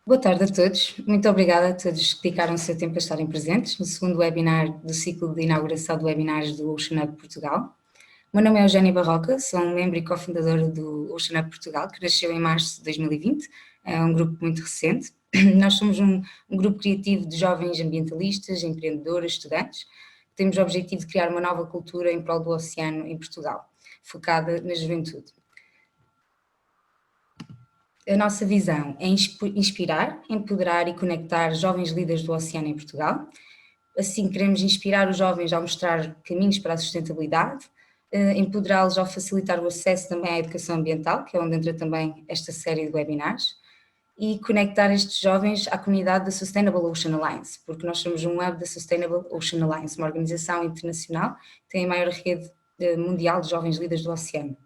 Boa tarde a todos. Muito obrigada a todos que dedicaram o seu tempo a estarem presentes no segundo webinar do ciclo de inauguração de webinars do Ocean Hub Portugal. O meu nome é Eugénia Barroca, sou um membro e cofundadora do Ocean Hub Portugal, que nasceu em março de 2020, é um grupo muito recente. Nós somos um grupo criativo de jovens ambientalistas, empreendedores, estudantes, que temos o objetivo de criar uma nova cultura em prol do oceano em Portugal, focada na juventude. A nossa visão é inspirar, empoderar e conectar jovens líderes do oceano em Portugal. Assim, queremos inspirar os jovens a mostrar caminhos para a sustentabilidade, empoderá-los ao facilitar o acesso também à educação ambiental, que é onde entra também esta série de webinars, e conectar estes jovens à comunidade da Sustainable Ocean Alliance, porque nós somos um hub da Sustainable Ocean Alliance, uma organização internacional que tem a maior rede mundial de jovens líderes do oceano.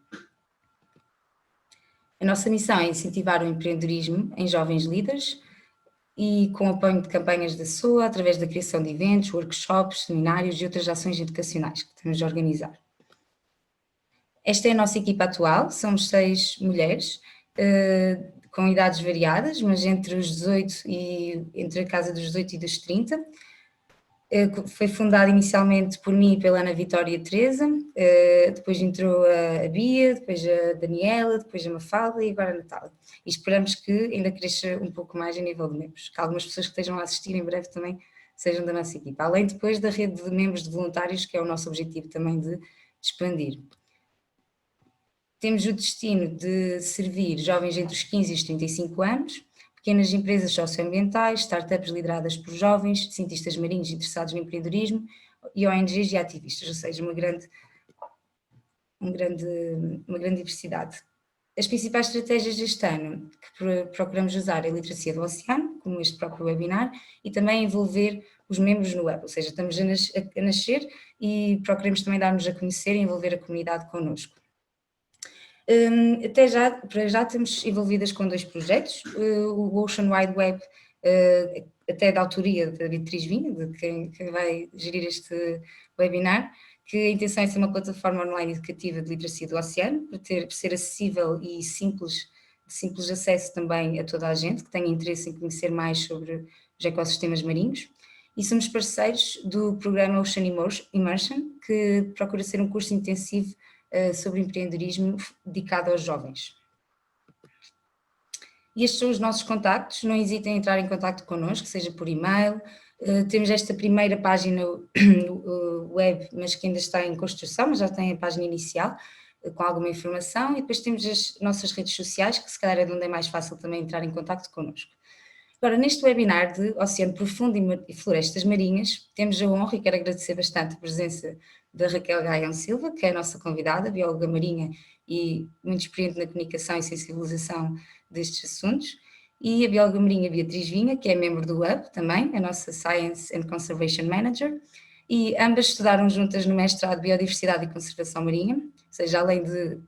A nossa missão é incentivar o empreendedorismo em jovens líderes e com apoio de campanhas da SOA, através da criação de eventos, workshops, seminários e outras ações educacionais que estamos a organizar. Esta é a nossa equipa atual, somos 6 mulheres, com idades variadas, mas entre os 18 e entre a casa dos 18 e dos 30. Foi fundada inicialmente por mim e pela Ana Vitória e Teresa, depois entrou a Bia, depois a Daniela, depois a Mafalda e agora a Natália. E esperamos que ainda cresça um pouco mais a nível de membros, que algumas pessoas que estejam a assistir em breve também sejam da nossa equipa, além depois da rede de membros de voluntários, que é o nosso objetivo também de expandir. Temos o destino de servir jovens entre os 15 e os 35 anos, pequenas empresas socioambientais, startups lideradas por jovens, cientistas marinhos interessados no empreendedorismo e ONGs e ativistas, ou seja, uma grande diversidade. As principais estratégias deste ano que procuramos usar é a literacia do oceano, como este próprio webinar, e também envolver os membros no web, ou seja, estamos a nascer e procuramos também dar-nos a conhecer e envolver a comunidade connosco. Para já estamos envolvidas com 2 projetos, o Ocean Wide Web, até da autoria da Beatriz Vinha, de quem vai gerir este webinar, que a intenção é ser uma plataforma online educativa de literacia do oceano, para ser acessível e simples, de simples acesso também a toda a gente que tenha interesse em conhecer mais sobre os ecossistemas marinhos. E somos parceiros do programa Ocean Immersion, que procura ser um curso intensivo sobre empreendedorismo dedicado aos jovens. E estes são os nossos contactos, não hesitem em entrar em contacto connosco, seja por e-mail. Temos esta primeira página web, mas que ainda está em construção, mas já tem a página inicial, com alguma informação, e depois temos as nossas redes sociais, que se calhar é de onde é mais fácil também entrar em contacto connosco. Agora, neste webinar de Oceano Profundo e Florestas Marinhas, temos a honra, e quero agradecer bastante a presença da Raquel Gaião Silva, que é a nossa convidada, bióloga marinha e muito experiente na comunicação e sensibilização destes assuntos, e a bióloga marinha Beatriz Vinha, que é membro do Hub também, a nossa Science and Conservation Manager, e ambas estudaram juntas no mestrado de Biodiversidade e Conservação Marinha, ou seja, além de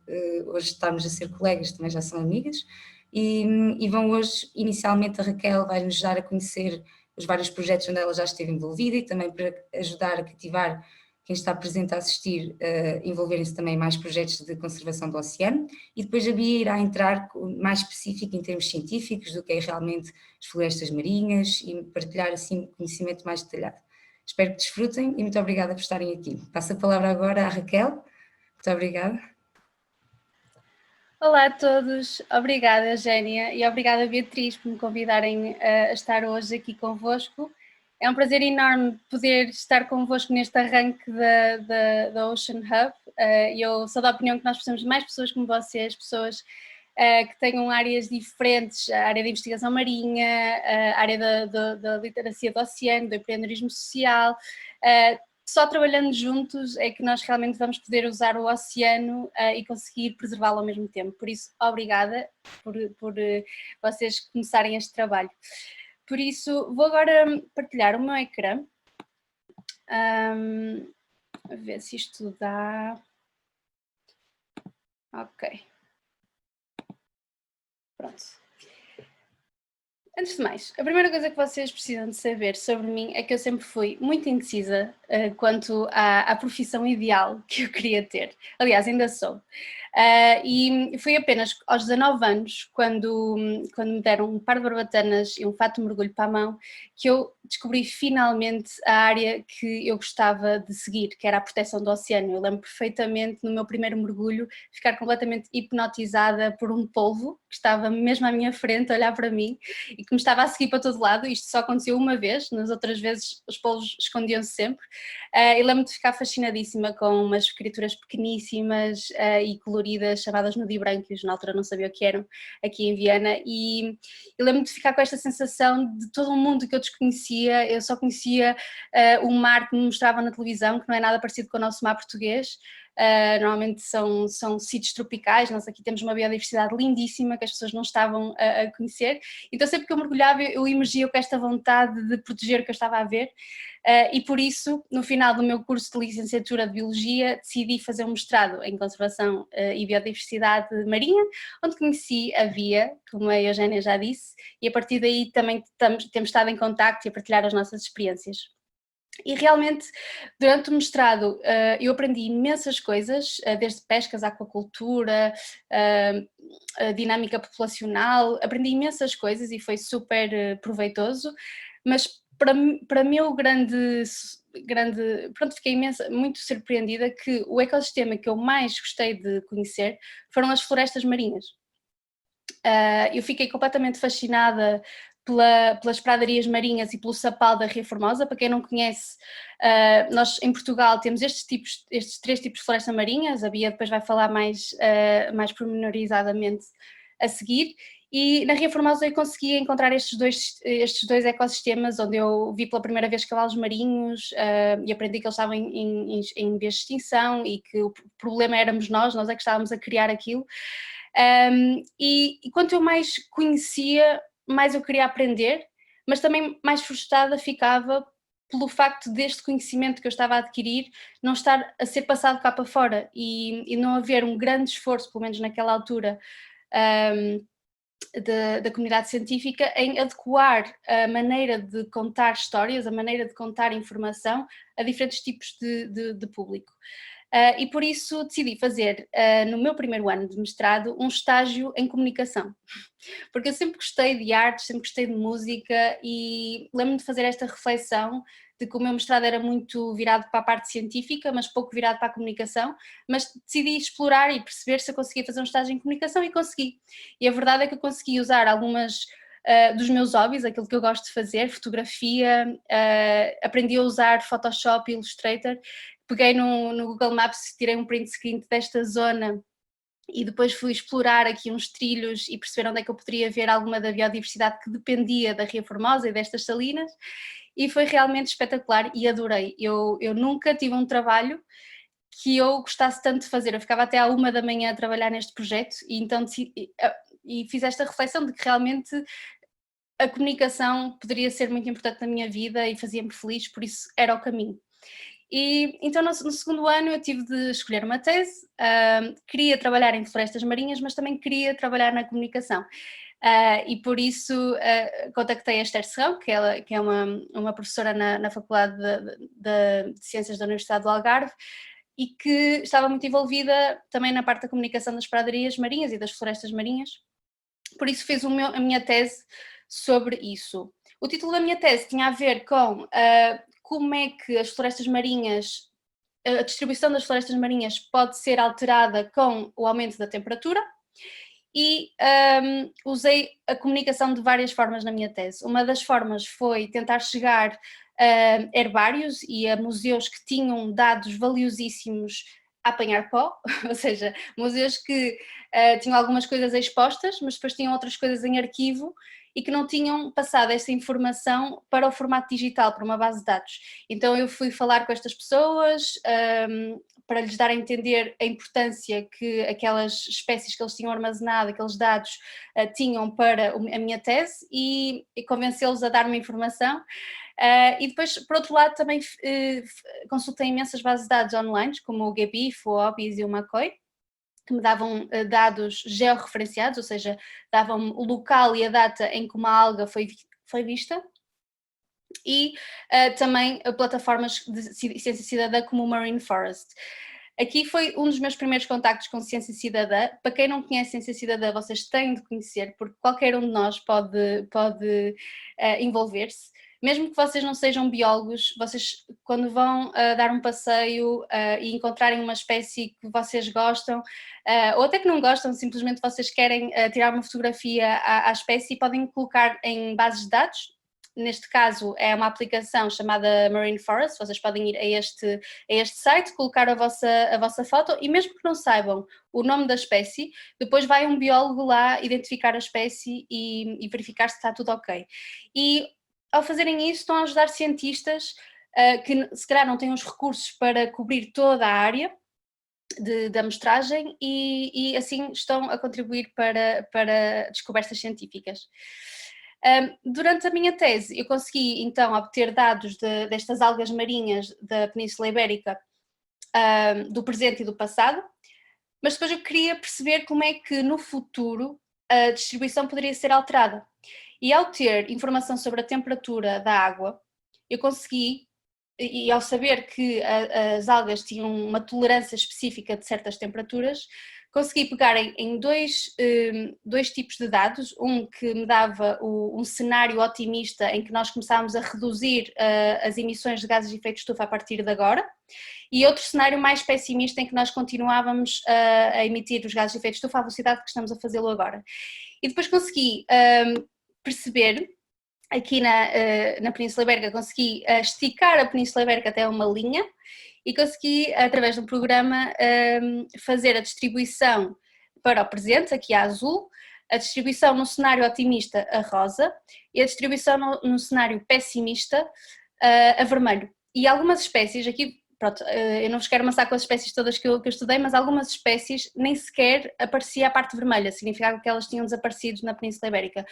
hoje estarmos a ser colegas, também já são amigas, e vão hoje, inicialmente a Raquel vai nos dar a conhecer os vários projetos onde ela já esteve envolvida e também para ajudar a cativar quem está presente a assistir, envolverem-se também em mais projetos de conservação do oceano, e depois a Bia irá entrar mais específico em termos científicos do que é realmente as florestas marinhas e partilhar assim conhecimento mais detalhado. Espero que desfrutem e muito obrigada por estarem aqui. Passo a palavra agora à Raquel. Muito obrigada. Olá a todos, obrigada Eugénia e obrigada Beatriz por me convidarem a estar hoje aqui convosco. É um prazer enorme poder estar convosco neste arranque da Ocean Hub. Eu sou da opinião que nós precisamos de mais pessoas como vocês, pessoas que tenham áreas diferentes, a área da investigação marinha, a área da literacia do oceano, do empreendedorismo social. Só trabalhando juntos é que nós realmente vamos poder usar o oceano e conseguir preservá-lo ao mesmo tempo. Por isso, obrigada por vocês começarem este trabalho. Por isso, vou agora partilhar o meu ecrã. A ver se isto dá. Ok. Pronto. Antes de mais, a primeira coisa que vocês precisam de saber sobre mim é que eu sempre fui muito indecisa quanto à profissão ideal que eu queria ter. Aliás, ainda sou. E foi apenas aos 19 anos, quando me deram um par de barbatanas e um fato de mergulho para a mão, que eu descobri finalmente a área que eu gostava de seguir, que era a proteção do oceano. Eu lembro perfeitamente, no meu primeiro mergulho, ficar completamente hipnotizada por um polvo que estava mesmo à minha frente a olhar para mim e que me estava a seguir para todo lado. Isto só aconteceu uma vez, nas outras vezes os polvos escondiam-se sempre. E lembro-me de ficar fascinadíssima com umas criaturas pequeníssimas e coloridas, chamadas nudibranquios, na altura não sabia o que eram, aqui em Viena, e lembro-me de ficar com esta sensação de todo um mundo que eu desconhecia. Eu só conhecia o mar que me mostravam na televisão, que não é nada parecido com o nosso mar português. Normalmente são sítios tropicais. Nós aqui temos uma biodiversidade lindíssima que as pessoas não estavam a conhecer, então sempre que eu mergulhava eu emergia com esta vontade de proteger o que eu estava a ver, e por isso no final do meu curso de licenciatura de Biologia decidi fazer um mestrado em Conservação e Biodiversidade Marinha, onde conheci a Via, como a Eugénia já disse, e a partir daí também temos estado em contacto e a partilhar as nossas experiências. E realmente, durante o mestrado, eu aprendi imensas coisas, desde pescas, aquacultura, a dinâmica populacional, aprendi imensas coisas e foi super proveitoso, mas para mim o pronto, fiquei muito surpreendida que o ecossistema que eu mais gostei de conhecer foram as florestas marinhas. Eu fiquei completamente fascinada pelas pradarias marinhas e pelo sapal da Ria Formosa. Para quem não conhece, nós em Portugal temos estes 3 tipos de floresta marinhas, a Bia depois vai falar mais pormenorizadamente a seguir, e na Ria Formosa eu consegui encontrar estes dois ecossistemas, onde eu vi pela primeira vez cavalos marinhos e aprendi que eles estavam em vias de extinção e que o problema éramos nós é que estávamos a criar aquilo. E quanto eu mais conhecia, mais eu queria aprender, mas também mais frustrada ficava pelo facto deste conhecimento que eu estava a adquirir não estar a ser passado cá para fora e não haver um grande esforço, pelo menos naquela altura, da comunidade científica em adequar a maneira de contar histórias, a maneira de contar informação a diferentes tipos de público. E por isso decidi fazer, no meu primeiro ano de mestrado, um estágio em comunicação, porque eu sempre gostei de artes, sempre gostei de música e lembro-me de fazer esta reflexão de que o meu mestrado era muito virado para a parte científica, mas pouco virado para a comunicação, mas decidi explorar e perceber se eu conseguia fazer um estágio em comunicação e consegui. E a verdade é que eu consegui usar algumas dos meus hobbies, aquilo que eu gosto de fazer, fotografia, aprendi a usar Photoshop e Illustrator, peguei no Google Maps, tirei um print screen desta zona e depois fui explorar aqui uns trilhos e perceber onde é que eu poderia ver alguma da biodiversidade que dependia da Ria Formosa e destas salinas, e foi realmente espetacular e adorei. Eu nunca tive um trabalho que eu gostasse tanto de fazer. Eu ficava até à 1 da manhã a trabalhar neste projeto e então fiz esta reflexão de que realmente a comunicação poderia ser muito importante na minha vida e fazia-me feliz, por isso era o caminho. E então no segundo ano eu tive de escolher uma tese, queria trabalhar em florestas marinhas, mas também queria trabalhar na comunicação. E por isso contactei a Esther Serrão, que é uma professora na Faculdade de Ciências da Universidade do Algarve, e que estava muito envolvida também na parte da comunicação das pradarias marinhas e das florestas marinhas, por isso fiz a minha tese sobre isso. O título da minha tese tinha a ver com como é que as florestas marinhas, a distribuição das florestas marinhas pode ser alterada com o aumento da temperatura, e usei a comunicação de várias formas na minha tese. Uma das formas foi tentar chegar a herbários e a museus que tinham dados valiosíssimos a apanhar pó, ou seja, museus que tinham algumas coisas expostas, mas depois tinham outras coisas em arquivo e que não tinham passado essa informação para o formato digital, para uma base de dados. Então eu fui falar com estas pessoas para lhes dar a entender a importância que aquelas espécies que eles tinham armazenado, aqueles dados, tinham para a minha tese e convencê-los a dar-me informação. E depois, por outro lado, também consultei imensas bases de dados online, como o GBIF, o OBIS e o McCoy, que me davam dados georreferenciados, ou seja, davam-me o local e a data em que uma alga foi vista, e também plataformas de ciência cidadã como o Marine Forest. Aqui foi um dos meus primeiros contactos com Ciência Cidadã. Para quem não conhece Ciência Cidadã, vocês têm de conhecer, porque qualquer um de nós pode envolver-se. Mesmo que vocês não sejam biólogos, vocês quando vão dar um passeio e encontrarem uma espécie que vocês gostam, ou até que não gostam, simplesmente vocês querem tirar uma fotografia à espécie, podem colocar em bases de dados. Neste caso é uma aplicação chamada Marine Forest, vocês podem ir a este site, colocar a vossa foto e mesmo que não saibam o nome da espécie, depois vai um biólogo lá identificar a espécie e verificar se está tudo ok. E ao fazerem isso estão a ajudar cientistas que se calhar não têm os recursos para cobrir toda a área da amostragem e assim estão a contribuir para descobertas científicas. Durante a minha tese eu consegui então obter dados destas algas marinhas da Península Ibérica do presente e do passado, mas depois eu queria perceber como é que no futuro a distribuição poderia ser alterada. E ao ter informação sobre a temperatura da água, eu consegui, e ao saber que as algas tinham uma tolerância específica de certas temperaturas, consegui pegar em dois tipos de dados, um que me dava um cenário otimista em que nós começámos a reduzir as emissões de gases de efeito de estufa a partir de agora, e outro cenário mais pessimista em que nós continuávamos a emitir os gases de efeito de estufa à velocidade que estamos a fazê-lo agora. E depois consegui perceber, aqui na Península Ibérica, consegui esticar a Península Ibérica até uma linha e consegui, através de um programa, fazer a distribuição para o presente, aqui a azul, a distribuição no cenário otimista, a rosa, e a distribuição no cenário pessimista, a vermelho. E algumas espécies, aqui, pronto, eu não vos quero amassar com as espécies todas que eu estudei, mas algumas espécies nem sequer aparecia a parte vermelha, significava que elas tinham desaparecido na Península Ibérica.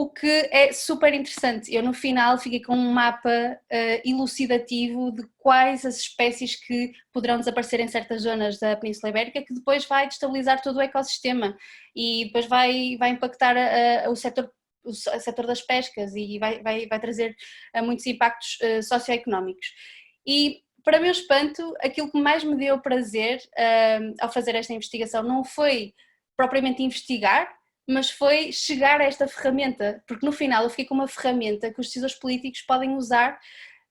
O que é super interessante. Eu no final fiquei com um mapa elucidativo de quais as espécies que poderão desaparecer em certas zonas da Península Ibérica, que depois vai destabilizar todo o ecossistema e depois vai impactar o setor das pescas e vai trazer muitos impactos socioeconómicos. E para meu espanto, aquilo que mais me deu prazer ao fazer esta investigação não foi propriamente investigar, mas foi chegar a esta ferramenta, porque no final eu fiquei com uma ferramenta que os decisores políticos podem usar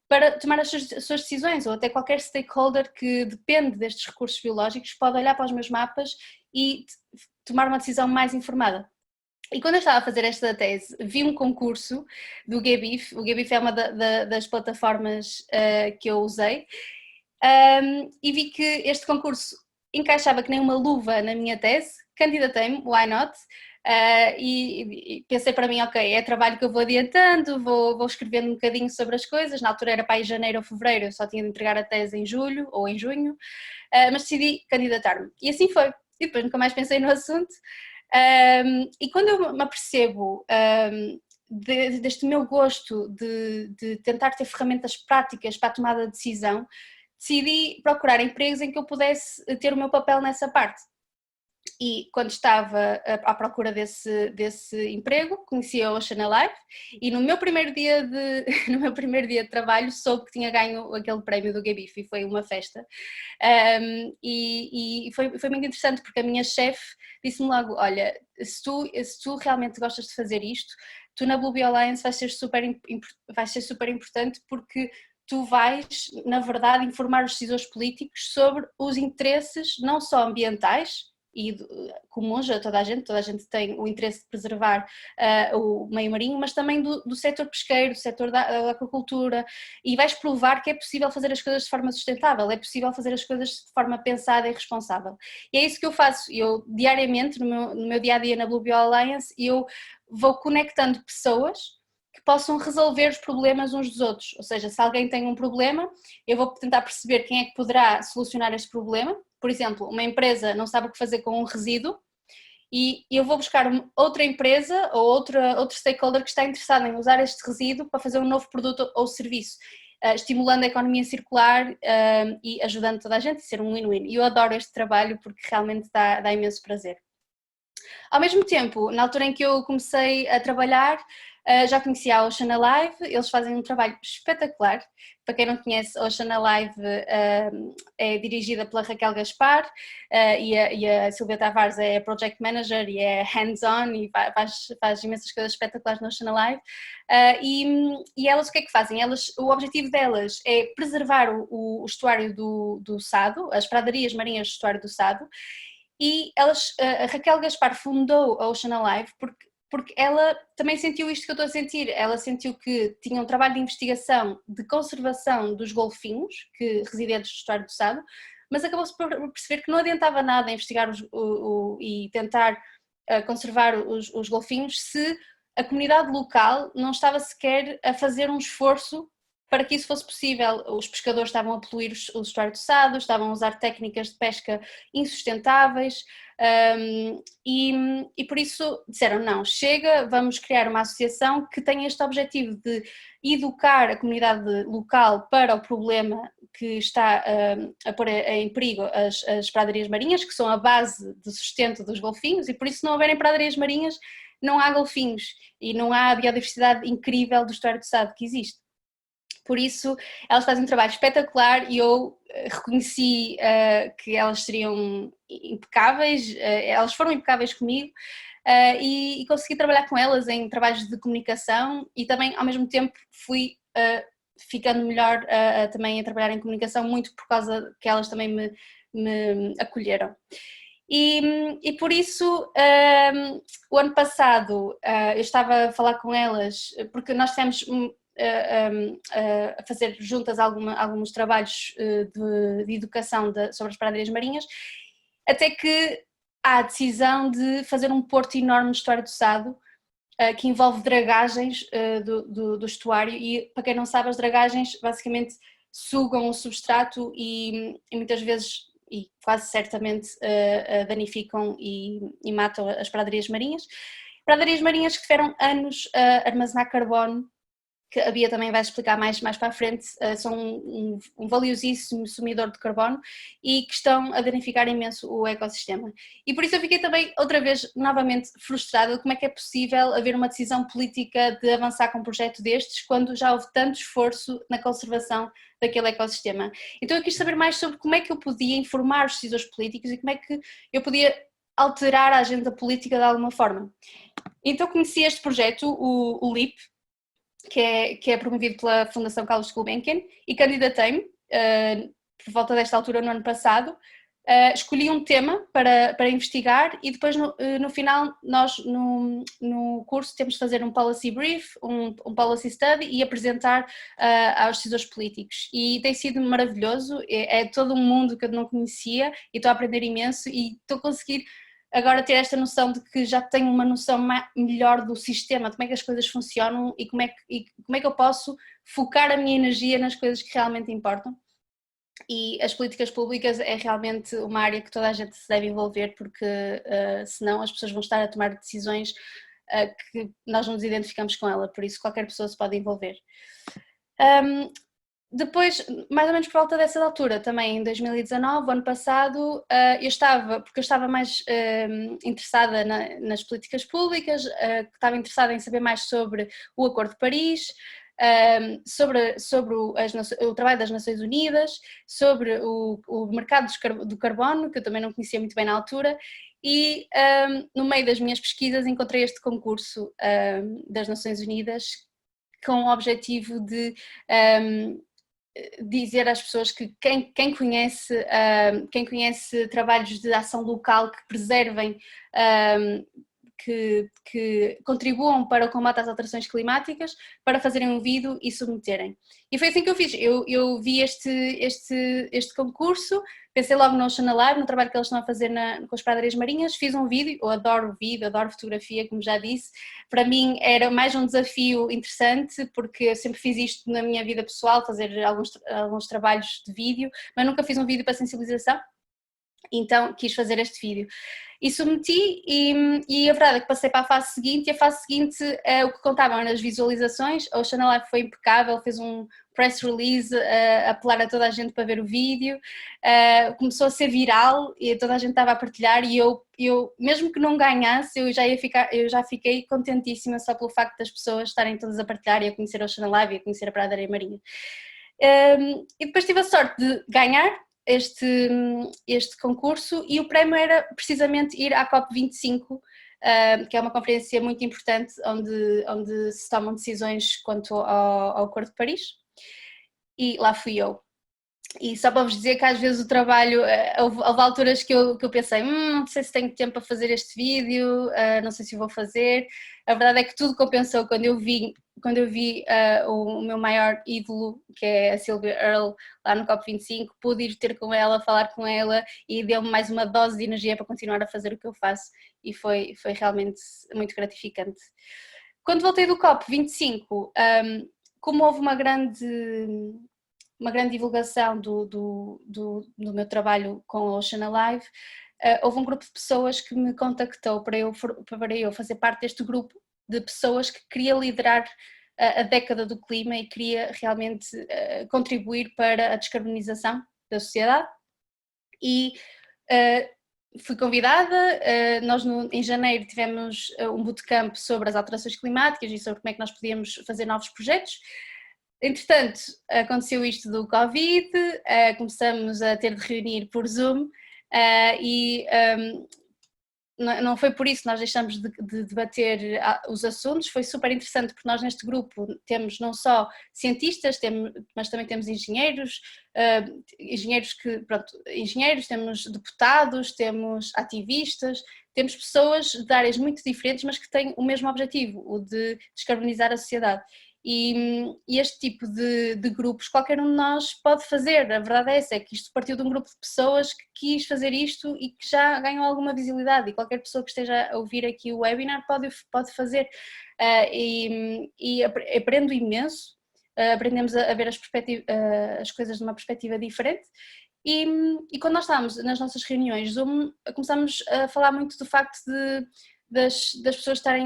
para tomar as suas decisões, ou até qualquer stakeholder que depende destes recursos biológicos pode olhar para os meus mapas e tomar uma decisão mais informada. E quando eu estava a fazer esta tese, vi um concurso do GBIF, o GBIF é uma das plataformas que eu usei, e vi que este concurso encaixava que nem uma luva na minha tese, candidatei-me, why not? E pensei para mim, ok, é trabalho que eu vou adiantando, vou escrevendo um bocadinho sobre as coisas, na altura era para ir janeiro ou fevereiro, eu só tinha de entregar a tese em julho ou em junho, mas decidi candidatar-me, e assim foi, e depois nunca mais pensei no assunto, e quando eu me apercebo deste meu gosto de tentar ter ferramentas práticas para a tomada de decisão, decidi procurar empregos em que eu pudesse ter o meu papel nessa parte. E quando estava à procura desse emprego, conheci a Ocean Alive e no meu primeiro dia de trabalho soube que tinha ganho aquele prémio do GBIF e foi uma festa. E foi muito interessante porque a minha chefe disse-me logo, olha, se tu realmente gostas de fazer isto, tu na Blue Bee Alliance vais ser super importante porque tu vais, na verdade, informar os decisores políticos sobre os interesses não só ambientais e comuns a toda a gente tem o interesse de preservar o meio marinho, mas também do setor pesqueiro, do setor da aquacultura, e vais provar que é possível fazer as coisas de forma sustentável, é possível fazer as coisas de forma pensada e responsável. E é isso que eu faço, eu diariamente, no meu dia-a-dia na Blue Bee Alliance, eu vou conectando pessoas que possam resolver os problemas uns dos outros, ou seja, se alguém tem um problema, eu vou tentar perceber quem é que poderá solucionar este problema. Por exemplo, uma empresa não sabe o que fazer com um resíduo e eu vou buscar outra empresa ou outro stakeholder que está interessado em usar este resíduo para fazer um novo produto ou serviço, estimulando a economia circular e ajudando toda a gente a ser um win-win. E eu adoro este trabalho porque realmente dá imenso prazer. Ao mesmo tempo, na altura em que eu comecei a trabalhar, Já conhecia a Ocean Alive, eles fazem um trabalho espetacular. Para quem não conhece, a Ocean Alive é dirigida pela Raquel Gaspar e a Silvia Tavares é Project Manager e é hands-on e faz imensas coisas espetaculares na Ocean Alive. E elas o que é que fazem? O objetivo delas é preservar o estuário do Sado, as pradarias marinhas do estuário do Sado, e a Raquel Gaspar fundou a Ocean Alive porque ela também sentiu isto que eu estou a sentir. Ela sentiu que tinha um trabalho de investigação de conservação dos golfinhos que residentes do estuário do Sado, mas acabou-se por perceber que não adiantava nada investigar e tentar conservar os golfinhos se a comunidade local não estava sequer a fazer um esforço para que isso fosse possível. Os pescadores estavam a poluir o estuário do Sado, estavam a usar técnicas de pesca insustentáveis, e por isso disseram, não, chega, vamos criar uma associação que tenha este objetivo de educar a comunidade local para o problema que está a pôr em perigo as pradarias marinhas, que são a base de sustento dos golfinhos, e por isso, se não houverem pradarias marinhas, não há golfinhos e não há a biodiversidade incrível do estuário do Sado que existe. Por isso, elas fazem um trabalho espetacular e eu reconheci que elas seriam impecáveis, elas foram impecáveis comigo, e consegui trabalhar com elas em trabalhos de comunicação e também, ao mesmo tempo, fui ficando melhor também a trabalhar em comunicação, muito por causa que elas também me acolheram. E por isso, o ano passado, eu estava a falar com elas, porque nós tivemos a fazer juntas alguns trabalhos de educação sobre as pradarias marinhas, até que há a decisão de fazer um porto enorme no estuário do Sado, que envolve dragagens do estuário, e para quem não sabe, as dragagens basicamente sugam o substrato e muitas vezes, e quase certamente, danificam e matam as pradarias marinhas. Pradarias marinhas que tiveram anos a armazenar carbono, que a Bia também vai explicar mais para a frente, são um valiosíssimo sumidor de carbono e que estão a danificar imenso o ecossistema. E por isso eu fiquei também, outra vez, novamente frustrada de como é que é possível haver uma decisão política de avançar com um projeto destes quando já houve tanto esforço na conservação daquele ecossistema. Então eu quis saber mais sobre como é que eu podia informar os decisores políticos e como é que eu podia alterar a agenda política de alguma forma. Então conheci este projeto, o LEAP, que é promovido pela Fundação Carlos Gulbenkian, e candidatei-me por volta desta altura no ano passado. Escolhi um tema para investigar e depois no final nós no curso temos de fazer um policy brief, um policy study e apresentar aos decisores políticos, e tem sido maravilhoso, é todo um mundo que eu não conhecia e estou a aprender imenso e estou a conseguir agora ter esta noção de que já tenho uma noção melhor do sistema, de como é que as coisas funcionam e como é que eu posso focar a minha energia nas coisas que realmente importam. E as políticas públicas é realmente uma área que toda a gente se deve envolver, porque senão as pessoas vão estar a tomar decisões que nós não nos identificamos com ela, por isso qualquer pessoa se pode envolver. Depois, mais ou menos por volta dessa altura, também em 2019, ano passado, eu estava mais interessada nas políticas públicas, estava interessada em saber mais sobre o Acordo de Paris, sobre o trabalho das Nações Unidas, sobre o mercado do carbono, que eu também não conhecia muito bem na altura, e no meio das minhas pesquisas encontrei este concurso das Nações Unidas com o objetivo de dizer às pessoas que quem conhece trabalhos de ação local que preservem, que contribuam para o combate às alterações climáticas, para fazerem um vídeo e submeterem. E foi assim que eu fiz. Eu vi este concurso, pensei logo no Ocean Alive, no trabalho que eles estão a fazer com as pradarias marinhas, fiz um vídeo. Eu adoro vídeo, adoro fotografia, como já disse. Para mim era mais um desafio interessante, porque eu sempre fiz isto na minha vida pessoal, fazer alguns trabalhos de vídeo, mas nunca fiz um vídeo para sensibilização. Então quis fazer este vídeo e submeti, e a verdade é que passei para a fase seguinte, e a fase seguinte o que contavam eram as visualizações. A Ocean Alive foi impecável, fez um press release, apelar a toda a gente para ver o vídeo, começou a ser viral e toda a gente estava a partilhar e eu mesmo que não ganhasse, eu já fiquei contentíssima só pelo facto das pessoas estarem todas a partilhar e a conhecer a Ocean Alive e a conhecer a Praia da Areia Marinha. E depois tive a sorte de ganhar este concurso e o prémio era precisamente ir à COP25, que é uma conferência muito importante onde se tomam decisões quanto ao Acordo de Paris, e lá fui eu. E só para vos dizer que às vezes o trabalho, houve alturas que eu pensei, não sei se tenho tempo para fazer este vídeo, não sei se vou fazer. A verdade é que tudo compensou quando eu vi o meu maior ídolo, que é a Sylvia Earle, lá no COP25, pude ir ter com ela, falar com ela e deu-me mais uma dose de energia para continuar a fazer o que eu faço e foi realmente muito gratificante. Quando voltei do COP25, como houve uma grande divulgação do meu trabalho com a Ocean Alive, houve um grupo de pessoas que me contactou para eu fazer parte deste grupo de pessoas que queria liderar a década do clima e queria realmente contribuir para a descarbonização da sociedade. E fui convidada, nós em janeiro tivemos um bootcamp sobre as alterações climáticas e sobre como é que nós podíamos fazer novos projetos. Entretanto, aconteceu isto do Covid, começamos a ter de reunir por Zoom e não foi por isso que nós deixamos de debater os assuntos, foi super interessante porque nós neste grupo temos não só cientistas, mas também temos engenheiros, temos deputados, temos ativistas, temos pessoas de áreas muito diferentes, mas que têm o mesmo objetivo, o de descarbonizar a sociedade. E este tipo de grupos qualquer um de nós pode fazer, a verdade é essa, é que isto partiu de um grupo de pessoas que quis fazer isto e que já ganhou alguma visibilidade e qualquer pessoa que esteja a ouvir aqui o webinar pode fazer e aprendo imenso, aprendemos a ver as coisas de uma perspectiva diferente. E quando nós estávamos nas nossas reuniões Zoom, começámos a falar muito do facto das pessoas estarem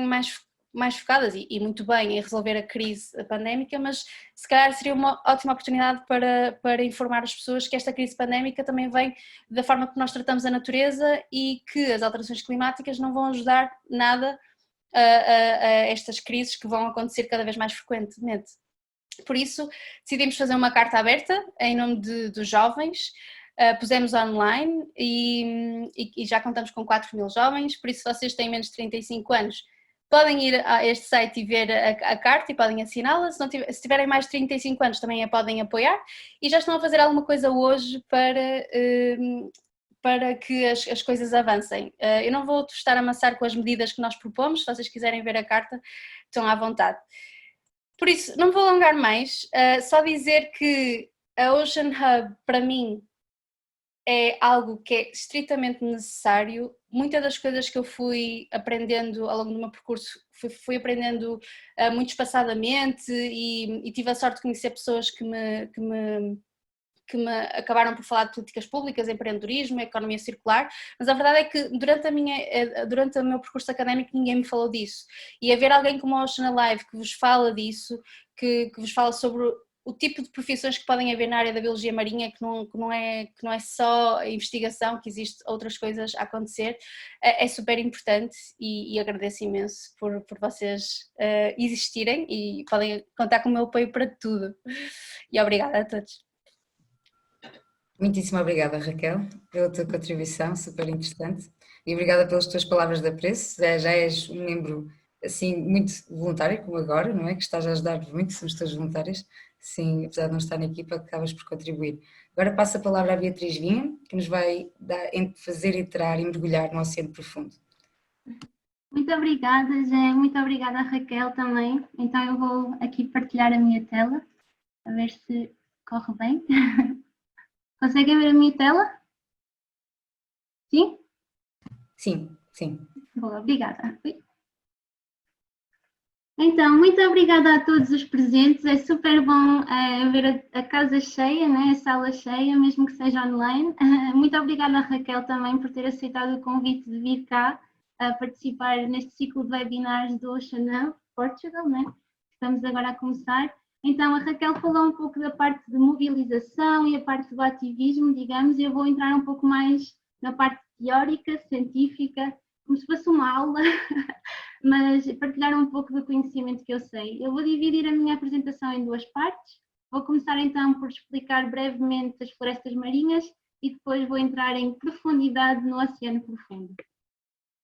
mais focadas e muito bem em resolver a crise pandémica, mas se calhar seria uma ótima oportunidade para informar as pessoas que esta crise pandémica também vem da forma que nós tratamos a natureza e que as alterações climáticas não vão ajudar nada a estas crises que vão acontecer cada vez mais frequentemente. Por isso decidimos fazer uma carta aberta em nome dos jovens, pusemos online e já contamos com 4.000 jovens, por isso se vocês têm menos de 35 anos, podem ir a este site e ver a carta e podem assiná-la, se tiverem mais de 35 anos também a podem apoiar e já estão a fazer alguma coisa hoje para que as coisas avancem. Eu não vou estar a amassar com as medidas que nós propomos, se vocês quiserem ver a carta estão à vontade. Por isso, não vou alongar mais, só dizer que a Ocean Hub para mim é algo que é estritamente necessário. Muitas das coisas que eu fui aprendendo ao longo do meu percurso, fui aprendendo muito espaçadamente e tive a sorte de conhecer pessoas que me acabaram por falar de políticas públicas, empreendedorismo, economia circular, mas a verdade é que durante o meu percurso académico ninguém me falou disso. E haver alguém como a Ocean Alive que vos fala disso, que vos fala sobre o tipo de profissões que podem haver na área da biologia marinha, que não é só a investigação, que existe outras coisas a acontecer, é super importante e agradeço imenso por vocês existirem e podem contar com o meu apoio para tudo. E obrigada a todos. Muitíssimo obrigada, Raquel, pela tua contribuição, super interessante, e obrigada pelas tuas palavras de apreço. Já és um membro assim muito voluntário, como agora, não é? Que estás a ajudar-nos muito, somos todos voluntários, sim, apesar de não estar na equipa, acabas por contribuir. Agora passo a palavra à Beatriz Vinha, que nos vai fazer entrar e mergulhar no oceano profundo. Muito obrigada, Jé, muito obrigada Raquel também. Então eu vou aqui partilhar a minha tela, a ver se corre bem. Conseguem ver a minha tela? Sim? Sim, sim. Boa, obrigada. Então, muito obrigada a todos os presentes, é super bom ver a casa cheia, né? A sala cheia, mesmo que seja online. Muito obrigada a Raquel também por ter aceitado o convite de vir cá participar neste ciclo de webinars do Ocean Hub Portugal, né? Estamos agora a começar. Então, a Raquel falou um pouco da parte de mobilização e a parte do ativismo, digamos, e eu vou entrar um pouco mais na parte teórica, científica, como se fosse uma aula, mas partilhar um pouco do conhecimento que eu sei. Eu vou dividir a minha apresentação em duas partes. Vou começar então por explicar brevemente as florestas marinhas e depois vou entrar em profundidade no oceano profundo.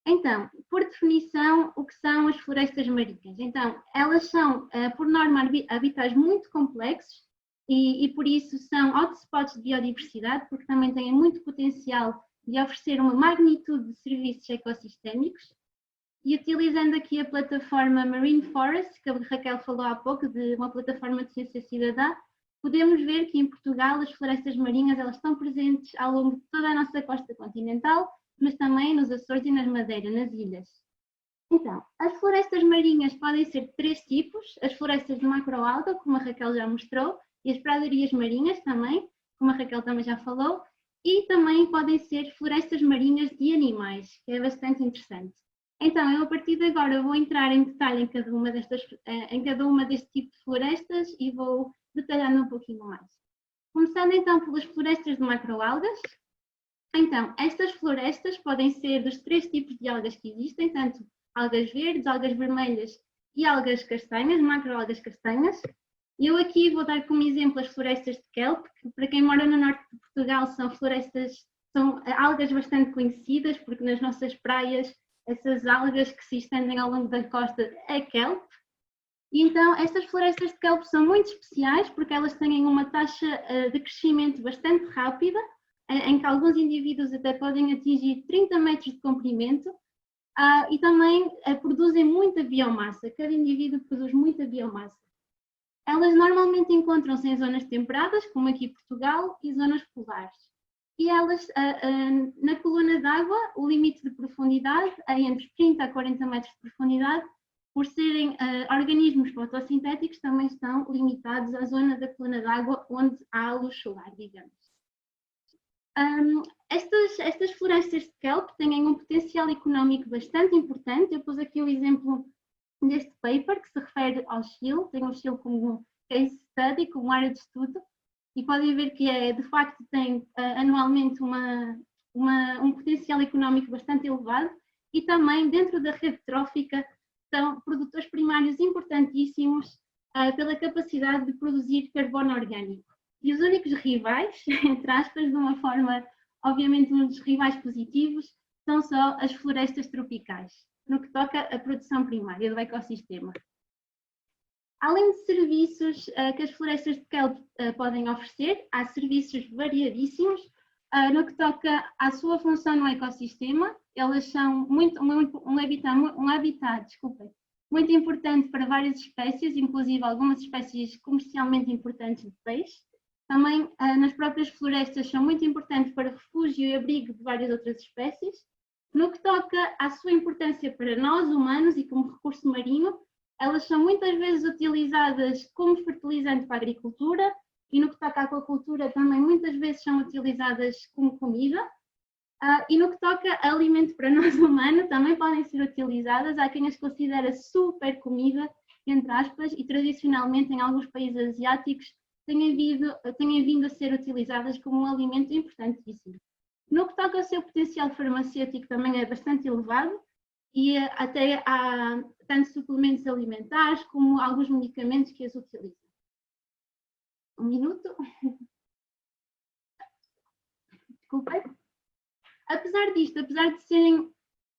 Então, por definição, o que são as florestas marinhas? Então, elas são, por norma, habitats muito complexos e por isso são hotspots de biodiversidade, porque também têm muito potencial de oferecer uma magnitude de serviços ecossistémicos. E utilizando aqui a plataforma Marine Forest, que a Raquel falou há pouco, de uma plataforma de ciência cidadã, podemos ver que em Portugal as florestas marinhas elas estão presentes ao longo de toda a nossa costa continental, mas também nos Açores e nas Madeiras, nas ilhas. Então, as florestas marinhas podem ser de três tipos: as florestas de macroalga, como a Raquel já mostrou, e as pradarias marinhas também, como a Raquel também já falou, e também podem ser florestas marinhas de animais, que é bastante interessante. Então, eu a partir de agora vou entrar em detalhe em cada uma deste tipo de florestas e vou detalhando um pouquinho mais. Começando então pelas florestas de macroalgas. Então, estas florestas podem ser dos três tipos de algas que existem, tanto algas verdes, algas vermelhas e algas castanhas, macroalgas castanhas. Eu aqui vou dar como exemplo as florestas de kelp, que para quem mora no norte de Portugal são algas bastante conhecidas, porque nas nossas praias essas algas que se estendem ao longo da costa é kelp. E então estas florestas de kelp são muito especiais porque elas têm uma taxa de crescimento bastante rápida, em que alguns indivíduos até podem atingir 30 metros de comprimento, e também produzem muita biomassa. Cada indivíduo produz muita biomassa. Elas normalmente encontram-se em zonas temperadas, como aqui em Portugal, e zonas polares. E elas, na coluna d'água, o limite de profundidade é entre 30 a 40 metros de profundidade. Por serem organismos fotossintéticos, também estão limitados à zona da coluna d'água onde há luz solar, digamos. Estas florestas de kelp têm um potencial económico bastante importante. Eu pus aqui o exemplo deste paper que se refere ao Chile, tem o Chile como case study, como área de estudo, e podem ver que de facto tem anualmente um potencial económico bastante elevado, e também dentro da rede trófica são produtores primários importantíssimos pela capacidade de produzir carbono orgânico. E os únicos rivais, entre aspas, de uma forma, obviamente, um dos rivais positivos, são só as florestas tropicais, no que toca à produção primária do ecossistema. Além de serviços que as florestas de kelp podem oferecer, há serviços variadíssimos no que toca à sua função no ecossistema. Elas são um habitat muito importante para várias espécies, inclusive algumas espécies comercialmente importantes de peixe. Também nas próprias florestas são muito importantes para refúgio e abrigo de várias outras espécies. No que toca à sua importância para nós, humanos, e como recurso marinho, elas são muitas vezes utilizadas como fertilizante para a agricultura, e no que toca à aquacultura também muitas vezes são utilizadas como comida. E no que toca a alimento para nós humanos, também podem ser utilizadas. Há quem as considera super comida, entre aspas, e tradicionalmente em alguns países asiáticos têm vindo a ser utilizadas como um alimento importantíssimo. No que toca ao seu potencial farmacêutico também é bastante elevado, e até há tanto suplementos alimentares como alguns medicamentos que as utilizam. Um minuto. Desculpem. Apesar de serem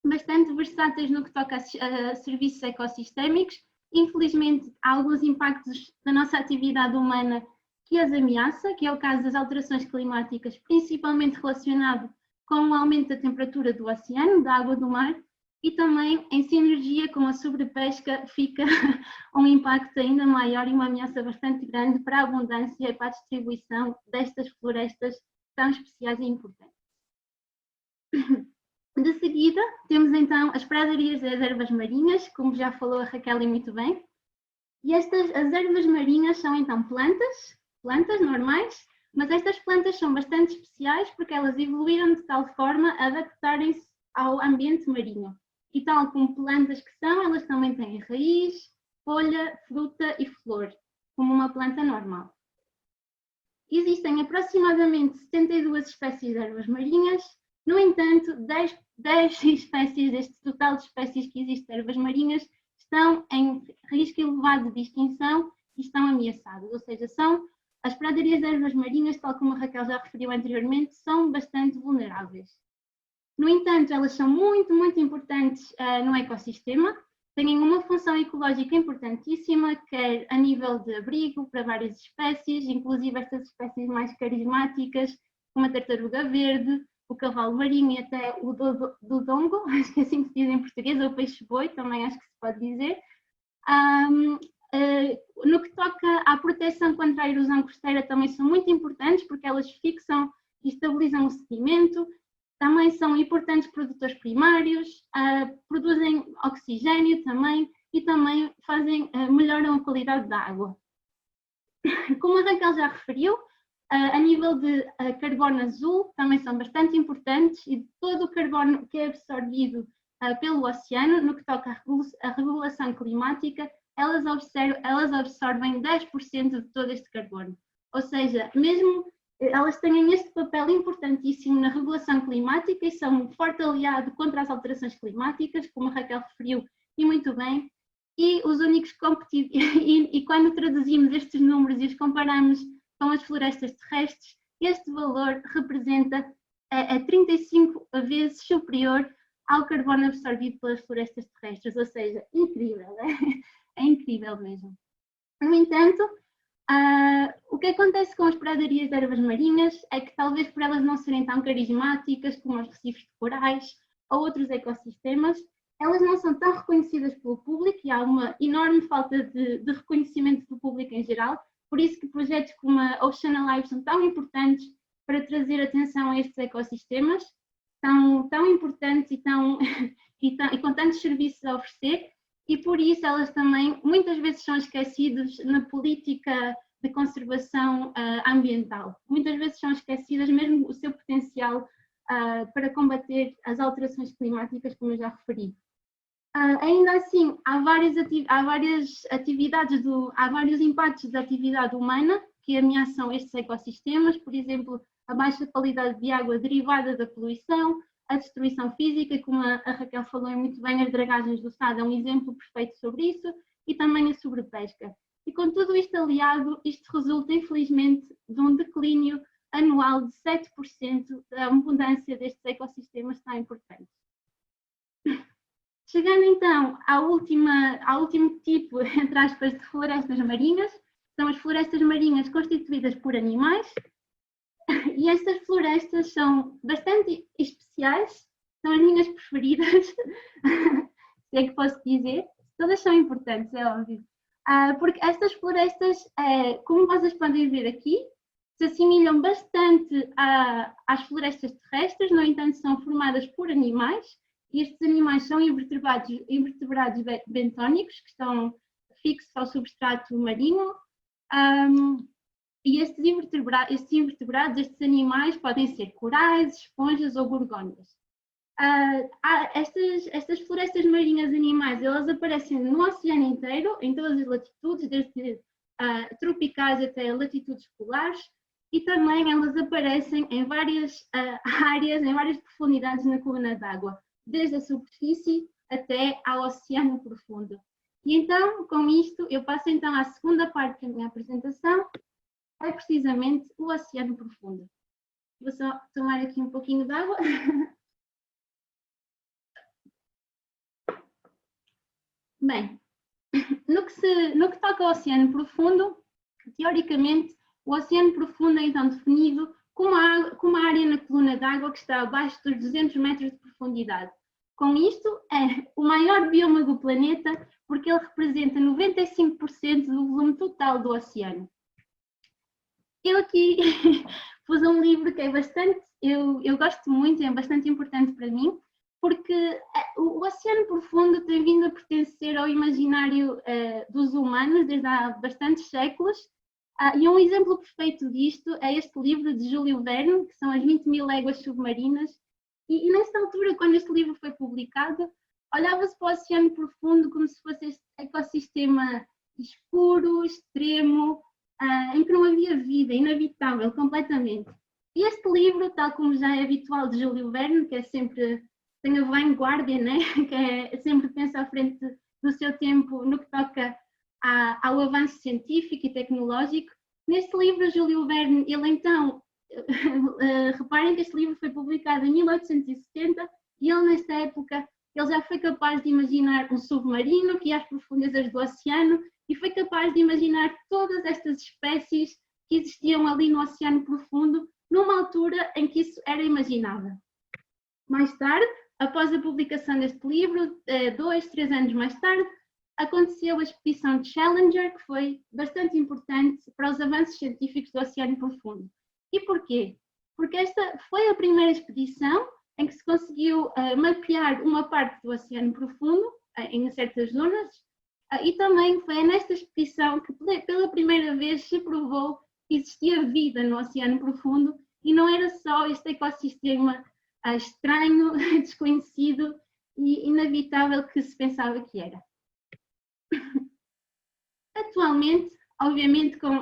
bastante versáteis no que toca a serviços ecossistémicos, infelizmente há alguns impactos da nossa atividade humana que as ameaça, que é o caso das alterações climáticas, principalmente relacionado com o aumento da temperatura do oceano, da água do mar, e também em sinergia com a sobrepesca fica um impacto ainda maior e uma ameaça bastante grande para a abundância e para a distribuição destas florestas tão especiais e importantes. De seguida, temos então as pradarias e as ervas marinhas, como já falou a Raquel muito bem. E as ervas marinhas são então plantas normais, mas estas plantas são bastante especiais porque elas evoluíram de tal forma a adaptarem-se ao ambiente marinho. E tal como plantas que são, elas também têm raiz, folha, fruta e flor. como uma planta normal. Existem aproximadamente 72 espécies de ervas marinhas, no entanto, 10 espécies deste total de espécies que existem de ervas marinhas estão em risco elevado de extinção e estão ameaçadas, ou seja, são as pradarias de ervas marinhas, tal como a Raquel já referiu anteriormente, são bastante vulneráveis. No entanto, elas são muito importantes no ecossistema, têm uma função ecológica importantíssima, quer a nível de abrigo para várias espécies, inclusive estas espécies mais carismáticas, como a tartaruga verde, o cavalo marinho e até o dodongo, acho que é assim que se diz em português, ou o peixe-boi, também acho que se pode dizer. No que toca à proteção contra a erosão costeira, também são muito importantes, porque elas fixam e estabilizam o sedimento, também são importantes produtores primários, produzem oxigênio também e também melhoram a qualidade da água. Como a Raquel já referiu, a nível de carbono azul também são bastante importantes e de todo o carbono que é absorvido pelo oceano, no que toca à regulação climática, elas absorvem 10% de todo este carbono. Ou seja, mesmo elas têm este papel importantíssimo na regulação climática e são um forte aliado contra as alterações climáticas, como a Raquel referiu, e muito bem. E os únicos e quando traduzimos estes números e os comparamos com as florestas terrestres, este valor representa 35 vezes superior ao carbono absorvido pelas florestas terrestres, ou seja, incrível, é incrível mesmo. No entanto, o que acontece com as pradarias de ervas marinhas é que talvez por elas não serem tão carismáticas como os recifes de corais ou outros ecossistemas, elas não são tão reconhecidas pelo público e há uma enorme falta de reconhecimento do público em geral, por isso que projetos como a Ocean Alive são tão importantes para trazer atenção a estes ecossistemas, tão importantes e com tantos serviços a oferecer, e por isso elas também muitas vezes são esquecidas na política de conservação ambiental. Muitas vezes são esquecidas mesmo o seu potencial para combater as alterações climáticas, como eu já referi. Ainda assim, há vários impactos da atividade humana que ameaçam estes ecossistemas, por exemplo, a baixa qualidade de água derivada da poluição, a destruição física, como a Raquel falou muito bem, as dragagens do Estado é um exemplo perfeito sobre isso, e também a sobrepesca. E com tudo isto aliado, isto resulta, infelizmente, de um declínio anual de 7% da abundância destes ecossistemas tão importantes. Chegando então ao último tipo, entre aspas, de florestas marinhas, são as florestas marinhas constituídas por animais, e estas florestas são bastante especiais, são as minhas preferidas, se é que posso dizer, todas são importantes, é óbvio, porque estas florestas, como vocês podem ver aqui, se assemelham bastante às florestas terrestres, no entanto são formadas por animais, e estes animais são invertebrados bentónicos, que estão fixos ao substrato marinho, e estes invertebrados, estes animais podem ser corais, esponjas ou gorgônias. Estas florestas marinhas animais, elas aparecem no oceano inteiro, em todas as latitudes, desde tropicais até latitudes polares, e também elas aparecem em várias áreas, em várias profundidades na coluna d'água, desde a superfície até ao oceano profundo. E então, com isto, eu passo então à segunda parte da minha apresentação, é precisamente o oceano profundo. Vou só tomar aqui um pouquinho de água. Bem, no que toca ao oceano profundo, teoricamente, o oceano profundo é então definido como uma área na coluna d'água que está abaixo dos 200 metros de profundidade. Com isto, é o maior bioma do planeta, porque ele representa 95% do volume total do oceano. Eu aqui pus um livro que é eu gosto muito, é bastante importante para mim, porque o oceano profundo tem vindo a pertencer ao imaginário dos humanos desde há bastantes séculos, e um exemplo perfeito disto é este livro de Júlio Verne, que são as 20.000 léguas submarinas, e nesta altura, quando este livro foi publicado, olhava-se para o oceano profundo como se fosse este ecossistema escuro, extremo, em que não havia vida, inabitável, completamente. E este livro, tal como já é habitual de Júlio Verne, que é sempre, tem a vanguarda, né? Que é sempre pensa à frente do seu tempo no que toca ao avanço científico e tecnológico. Neste livro, Júlio Verne, ele então, reparem que este livro foi publicado em 1870 e ele nesta época, ele já foi capaz de imaginar um submarino que ia às profundezas do oceano e foi capaz de imaginar todas estas espécies que existiam ali no oceano profundo, numa altura em que isso era imaginável. Mais tarde, após a publicação deste livro, 2, 3 anos mais tarde, aconteceu a expedição Challenger, que foi bastante importante para os avanços científicos do oceano profundo. E porquê? Porque esta foi a primeira expedição em que se conseguiu mapear uma parte do oceano profundo, em certas zonas, e também foi nesta expedição que pela primeira vez se provou que existia vida no oceano profundo e não era só este ecossistema estranho, desconhecido e inabitável que se pensava que era. Atualmente, obviamente, com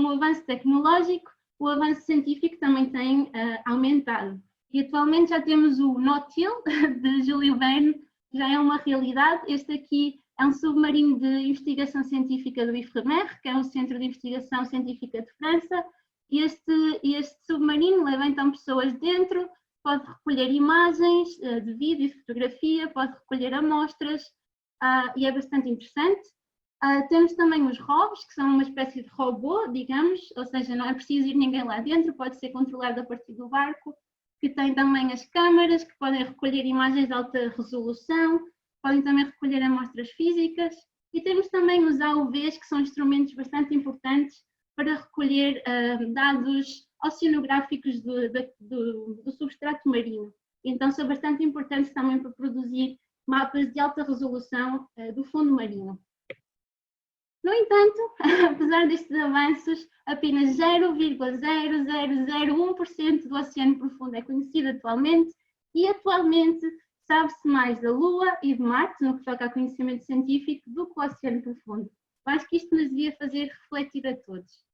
o avanço tecnológico, o avanço científico também tem aumentado. E atualmente já temos o Nautil, de Júlio Verne, que já é uma realidade. Este aqui é um submarino de investigação científica do IFREMER, que é o Centro de Investigação Científica de França. E este submarino leva então pessoas dentro, pode recolher imagens de vídeo e fotografia, pode recolher amostras, e é bastante interessante. Temos também os ROVs, que são uma espécie de robô, digamos, ou seja, não é preciso ir ninguém lá dentro, pode ser controlado a partir do barco, que tem também as câmaras, que podem recolher imagens de alta resolução, podem também recolher amostras físicas, e temos também os AUVs, que são instrumentos bastante importantes para recolher dados oceanográficos do substrato marino. Então são bastante importantes também para produzir mapas de alta resolução do fundo marinho. No entanto, apesar destes avanços, apenas 0,0001% do oceano profundo é conhecido atualmente e atualmente sabe-se mais da Lua e de Marte, no que toca a conhecimento científico, do que o oceano profundo. Eu acho que isto nos devia fazer refletir a todos.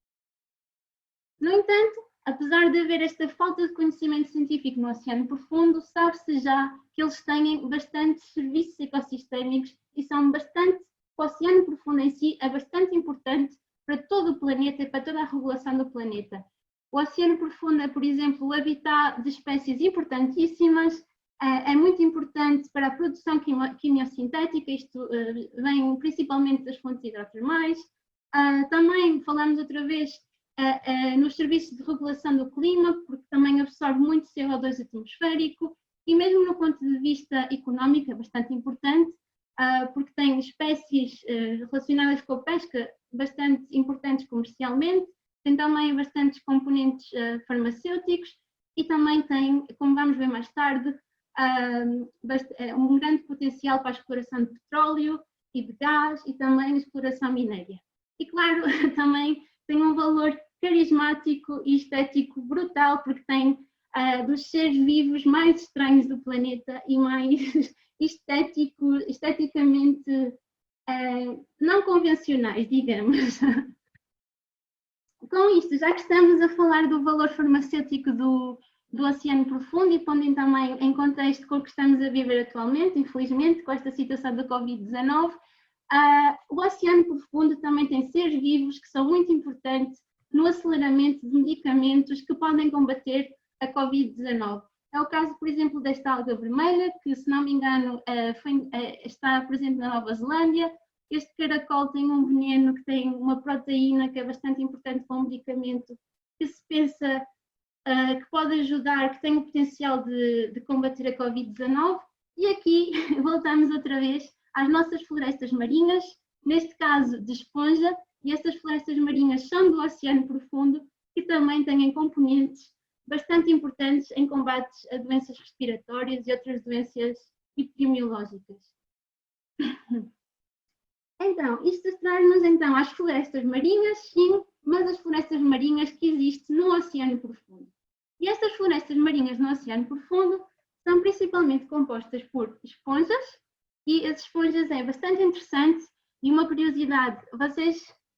No entanto, apesar de haver esta falta de conhecimento científico no oceano profundo, sabe-se já que eles têm bastantes serviços ecossistémicos e são bastante. O oceano profundo em si é bastante importante para todo o planeta e para toda a regulação do planeta. O oceano profundo é, por exemplo, o habitat de espécies importantíssimas, é muito importante para a produção quimiosintética, isto vem principalmente das fontes hidrotermais. Também falamos outra vez nos serviços de regulação do clima, porque também absorve muito CO2 atmosférico, e mesmo no ponto de vista económico é bastante importante, porque tem espécies relacionadas com a pesca bastante importantes comercialmente, tem também bastantes componentes farmacêuticos e também tem, como vamos ver mais tarde, um grande potencial para a exploração de petróleo e de gás e também a exploração minéria. E claro, também tem um valor carismático e estético brutal, porque tem dos seres vivos mais estranhos do planeta e mais esteticamente não convencionais, digamos. Com isto, já que estamos a falar do valor farmacêutico do oceano profundo e pondo também em contexto com o que estamos a viver atualmente, infelizmente, com esta situação da Covid-19, o oceano profundo também tem seres vivos que são muito importantes no aceleramento de medicamentos que podem combater a Covid-19. É o caso, por exemplo, desta alga vermelha, que, se não me engano, está presente na Nova Zelândia. Este caracol tem um veneno que tem uma proteína que é bastante importante para um medicamento que se pensa que pode ajudar, que tem o potencial de combater a Covid-19. E aqui voltamos outra vez às nossas florestas marinhas, neste caso de esponja, e estas florestas marinhas são do oceano profundo, que também têm componentes bastante importantes em combates a doenças respiratórias e outras doenças epidemiológicas. Então, isto traz-nos então às florestas marinhas, sim, mas as florestas marinhas que existem no oceano profundo. E estas florestas marinhas no oceano profundo são principalmente compostas por esponjas, e as esponjas é bastante interessante E uma curiosidade,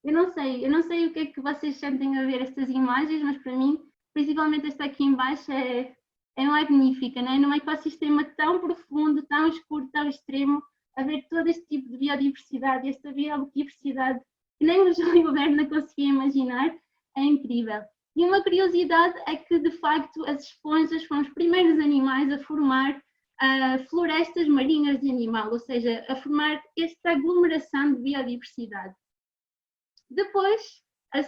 eu não sei o que é que vocês sentem a ver estas imagens, mas para mim, principalmente esta aqui em baixo é magnífica, né? Num ecossistema tão profundo, tão escuro, tão extremo, a ver todo este tipo de biodiversidade, esta biodiversidade que nem o Júlio Verne conseguia imaginar, é incrível. E uma curiosidade é que, de facto, as esponjas foram os primeiros animais a formar florestas marinhas de animal, ou seja, a formar esta aglomeração de biodiversidade. Depois,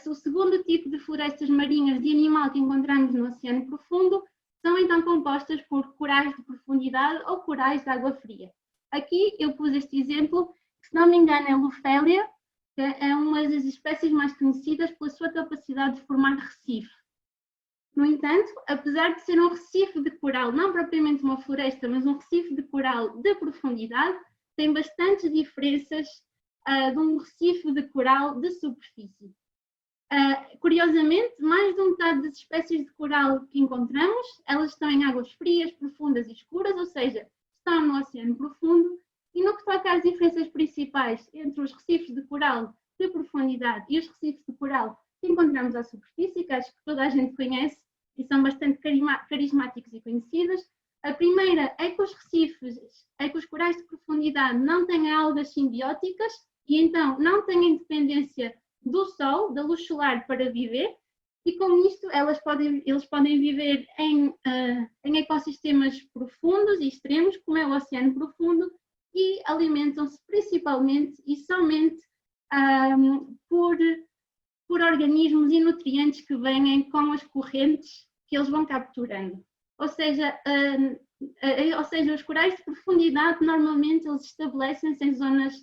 o segundo tipo de florestas marinhas de animal que encontramos no oceano profundo são então compostas por corais de profundidade ou corais de água fria. Aqui eu pus este exemplo, que, se não me engano é Lufélia, que é uma das espécies mais conhecidas pela sua capacidade de formar recife. No entanto, apesar de ser um recife de coral, não propriamente uma floresta, mas um recife de coral de profundidade, tem bastantes diferenças de um recife de coral de superfície. Curiosamente, mais de metade das espécies de coral que encontramos, elas estão em águas frias, profundas e escuras, ou seja, estão no oceano profundo. E no que toca às diferenças principais entre os recifes de coral de profundidade e os recifes de coral que encontramos à superfície, que acho que toda a gente conhece e são bastante carismáticos e conhecidos, a primeira é que os corais de profundidade não têm algas simbióticas e então não têm independência do sol, da luz solar para viver, e com isto eles podem viver em ecossistemas profundos e extremos, como é o oceano profundo, e alimentam-se principalmente e somente por organismos e nutrientes que vêm com as correntes que eles vão capturando. Ou seja, os corais de profundidade normalmente eles estabelecem-se em zonas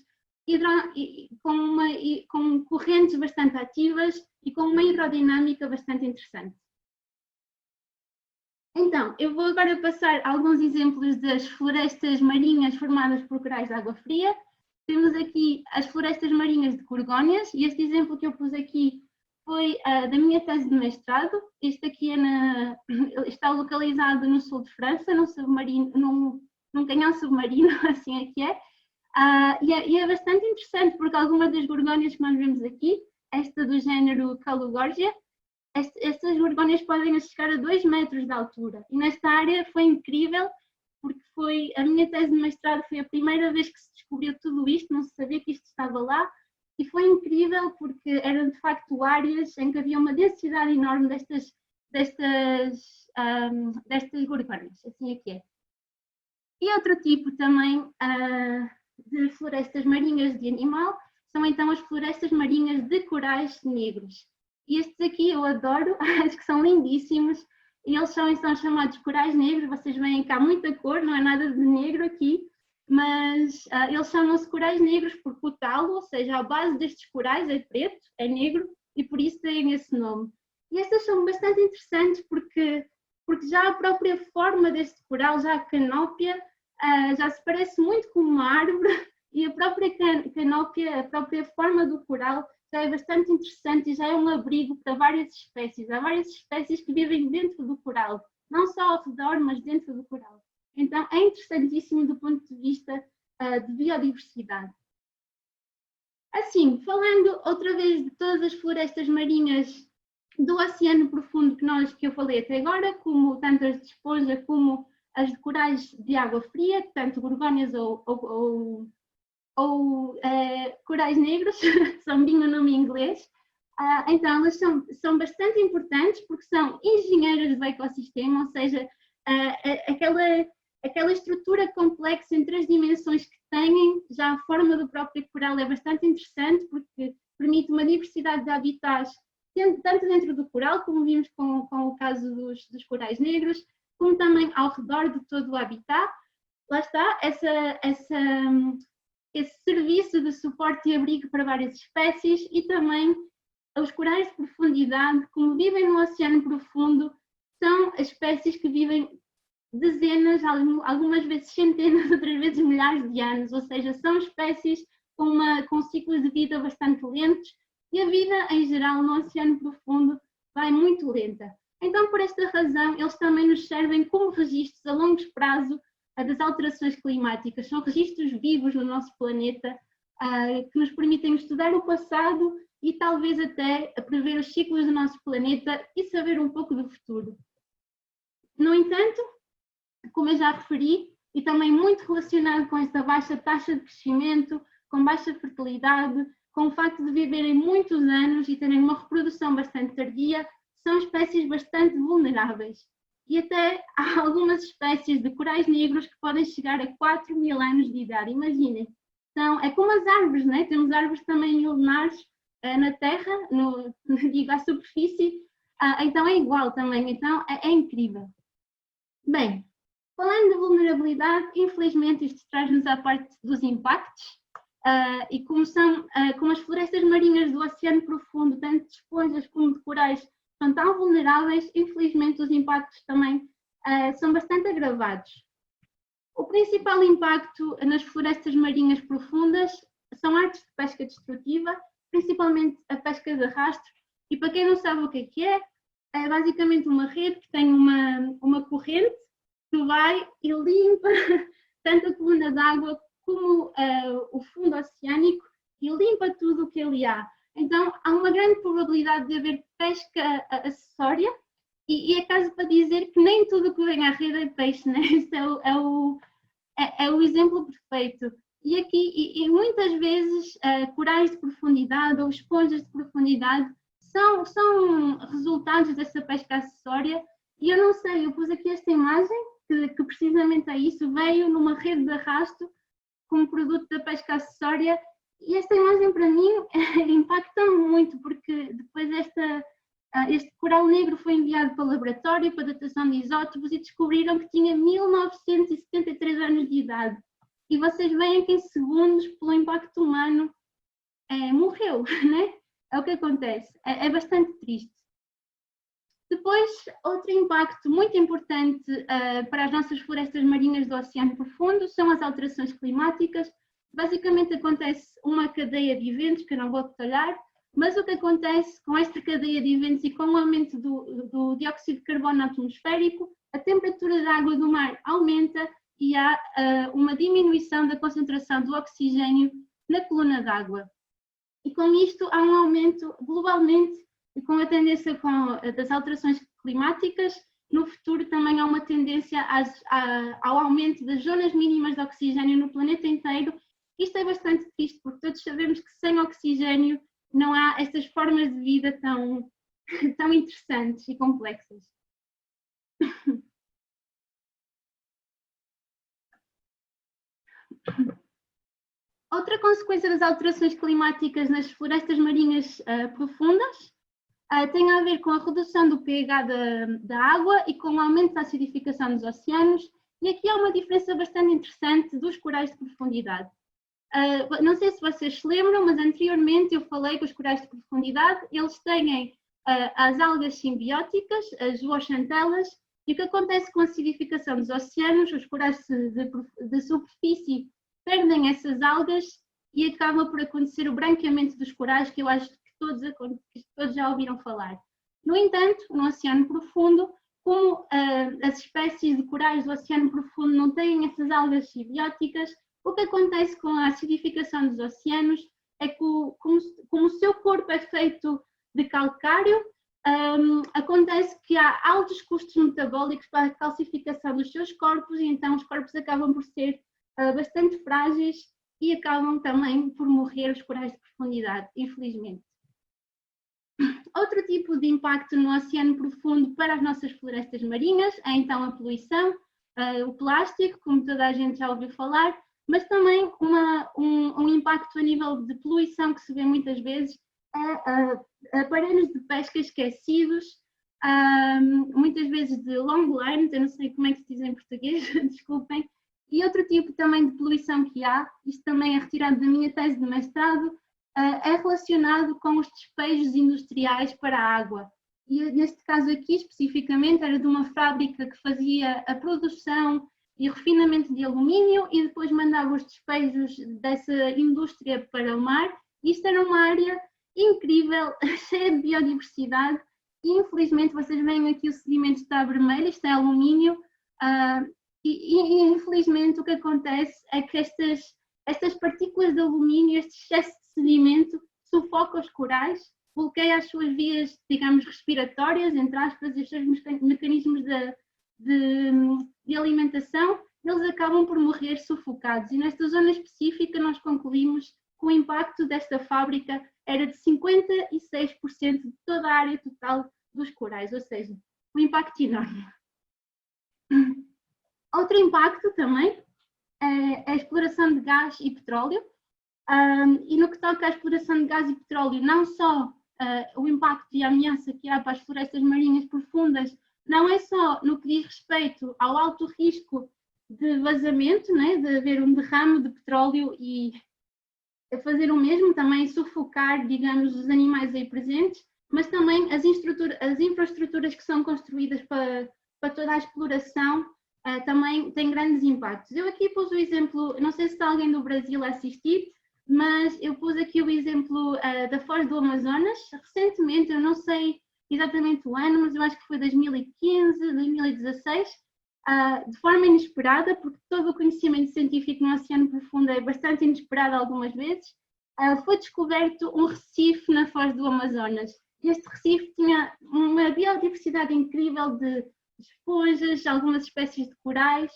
com correntes bastante ativas e com uma hidrodinâmica bastante interessante. Então, eu vou agora passar alguns exemplos das florestas marinhas formadas por corais de água fria. Temos aqui as florestas marinhas de Gorgónias, e este exemplo que eu pus aqui foi da minha tese de mestrado. Este aqui está localizado no sul de França, num canhão submarino, assim é que é. E é bastante interessante, porque algumas das gorgónias que nós vemos aqui, esta do género Calogorgia, estas gorgónias podem chegar a 2 metros de altura. E nesta área foi incrível, porque a minha tese de mestrado foi a primeira vez que se descobriu tudo isto, não se sabia que isto estava lá, e foi incrível porque eram de facto áreas em que havia uma densidade enorme destas gorgónias, assim é que é. E outro tipo também de florestas marinhas de animal são então as florestas marinhas de corais negros. E estes aqui eu adoro, acho que são lindíssimos, e eles são chamados corais negros. Vocês veem cá muita cor, não é nada de negro aqui, mas eles chamam-se corais negros porque o talo, ou seja, a base destes corais é preto, é negro, e por isso têm esse nome. E estas são bastante interessantes porque já a própria forma deste coral, já a canópia, já se parece muito com uma árvore, e a própria canópia, a própria forma do coral já é bastante interessante e já é um abrigo para várias espécies. Há várias espécies que vivem dentro do coral, não só ao redor, mas dentro do coral. Então é interessantíssimo do ponto de vista de biodiversidade. Assim, falando outra vez de todas as florestas marinhas do oceano profundo que eu falei até agora, como tanto as de esponja como as de corais de água fria, tanto gorgónias ou corais negros, são bem o nome em inglês. Então elas são bastante importantes porque são engenheiras do ecossistema, ou seja, aquela estrutura complexa em 3 dimensões que têm, já a forma do próprio coral é bastante interessante porque permite uma diversidade de habitats, tanto dentro do coral, como vimos com o caso dos corais negros, como também ao redor de todo o habitat. Lá está, esse serviço de suporte e abrigo para várias espécies, e também os corais de profundidade, como vivem no oceano profundo, são as espécies que vivem dezenas, algumas vezes centenas, outras vezes milhares de anos, ou seja, são espécies com ciclos de vida bastante lentos, e a vida em geral no oceano profundo vai muito lenta. Então, por esta razão, eles também nos servem como registros a longo prazo das alterações climáticas. São registros vivos no nosso planeta, que nos permitem estudar o passado e talvez até prever os ciclos do nosso planeta e saber um pouco do futuro. No entanto, como eu já referi, e também muito relacionado com esta baixa taxa de crescimento, com baixa fertilidade, com o facto de viverem muitos anos e terem uma reprodução bastante tardia, são espécies bastante vulneráveis. E até há algumas espécies de corais negros que podem chegar a 4.000 anos de idade. Imaginem, é como as árvores, né? Temos árvores também milenares na Terra, digo, à superfície, então é igual também, então é incrível. Bem, falando de vulnerabilidade, infelizmente isto traz-nos à parte dos impactos, e como as florestas marinhas do oceano profundo, tanto de esponjas como de corais, são tão vulneráveis, infelizmente os impactos também são bastante agravados. O principal impacto nas florestas marinhas profundas são artes de pesca destrutiva, principalmente a pesca de arrasto, e para quem não sabe o que é basicamente uma rede que tem uma corrente que vai e limpa tanto a coluna d'água como o fundo oceânico e limpa tudo o que ali há. Então, há uma grande probabilidade de haver pesca acessória e é caso para dizer que nem tudo que vem à rede é peixe, né? Este é o exemplo perfeito. E aqui, muitas vezes, corais de profundidade ou esponjas de profundidade são resultados dessa pesca acessória. E eu não sei, eu pus aqui esta imagem, que precisamente é isso, veio numa rede de arrasto como produto da pesca acessória. E esta imagem, para mim, impacta muito, porque depois este coral negro foi enviado para o laboratório para datação de isótopos e descobriram que tinha 1973 anos de idade. E vocês veem que em segundos, pelo impacto humano, morreu, né? É o que acontece. É bastante triste. Depois, outro impacto muito importante para as nossas florestas marinhas do oceano profundo são as alterações climáticas. Basicamente acontece uma cadeia de eventos, que eu não vou detalhar, mas o que acontece com esta cadeia de eventos e com o aumento do dióxido de carbono atmosférico, a temperatura da água do mar aumenta e há uma diminuição da concentração do oxigênio na coluna d'água. E com isto há um aumento globalmente, e com a tendência das alterações climáticas, no futuro também há uma tendência ao aumento das zonas mínimas de oxigênio no planeta inteiro. Isto é bastante triste, porque todos sabemos que sem oxigênio não há estas formas de vida tão interessantes e complexas. Outra consequência das alterações climáticas nas florestas marinhas profundas tem a ver com a redução do pH da água e com o aumento da acidificação dos oceanos. E aqui há uma diferença bastante interessante dos corais de profundidade. Não sei se vocês se lembram, mas anteriormente eu falei que os corais de profundidade, eles têm as algas simbióticas, as zooxantelas, e o que acontece com a acidificação dos oceanos, os corais de superfície perdem essas algas e acaba por acontecer o branqueamento dos corais, que eu acho que todos já ouviram falar. No entanto, no oceano profundo, como as espécies de corais do oceano profundo não têm essas algas simbióticas, o que acontece com a acidificação dos oceanos é que, como o seu corpo é feito de calcário, acontece que há altos custos metabólicos para a calcificação dos seus corpos e então os corpos acabam por ser bastante frágeis e acabam também por morrer os corais de profundidade, infelizmente. Outro tipo de impacto no oceano profundo para as nossas florestas marinhas é então a poluição, o plástico, como toda a gente já ouviu falar, mas também um impacto a nível de poluição que se vê muitas vezes é aparelhos de pesca esquecidos, muitas vezes de long lines, eu não sei como é que se diz em português, desculpem, e outro tipo também de poluição que há, isto também é retirado da minha tese de mestrado, é relacionado com os despejos industriais para a água. E neste caso aqui, especificamente, era de uma fábrica que fazia a produção e refinamento de alumínio e depois mandava os despejos dessa indústria para o mar. Isto era uma área incrível, cheia de biodiversidade e infelizmente vocês veem aqui o sedimento está vermelho, isto é alumínio, e infelizmente o que acontece é que Estas partículas de alumínio, este excesso de sedimento, sufoca os corais, bloqueia as suas vias, digamos, respiratórias, entre aspas, e os seus mecanismos de alimentação, eles acabam por morrer sufocados. E nesta zona específica nós concluímos que o impacto desta fábrica era de 56% de toda a área total dos corais, ou seja, um impacto enorme. Outro impacto também é a exploração de gás e petróleo. E no que toca à exploração de gás e petróleo, não só o impacto e a ameaça que há para as florestas marinhas profundas, não é só no que diz respeito ao alto risco de vazamento, né, de haver um derrame de petróleo e a fazer o mesmo, também sufocar, digamos, os animais aí presentes, mas também as infraestruturas que são construídas para toda a exploração também têm grandes impactos. Eu aqui pus o exemplo, não sei se está alguém do Brasil a assistir, mas eu pus aqui o exemplo da Foz do Amazonas. Recentemente, eu não sei exatamente o ano, mas eu acho que foi 2015, 2016, de forma inesperada, porque todo o conhecimento científico no Oceano Profundo é bastante inesperado algumas vezes, foi descoberto um recife na Foz do Amazonas. Este recife tinha uma biodiversidade incrível de esponjas, algumas espécies de corais,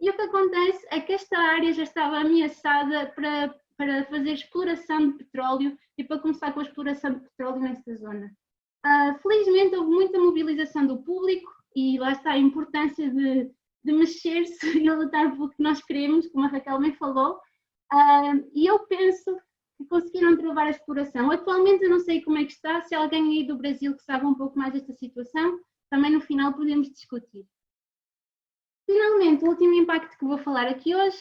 e o que acontece é que esta área já estava ameaçada para fazer exploração de petróleo e para começar com a exploração de petróleo nesta zona. Felizmente houve muita mobilização do público e lá está a importância de mexer-se e lutar pelo que nós queremos, como a Raquel bem falou, e eu penso que conseguiram travar a exploração. Atualmente eu não sei como é que está, se alguém aí do Brasil que sabe um pouco mais desta situação, também no final podemos discutir. Finalmente, o último impacto que vou falar aqui hoje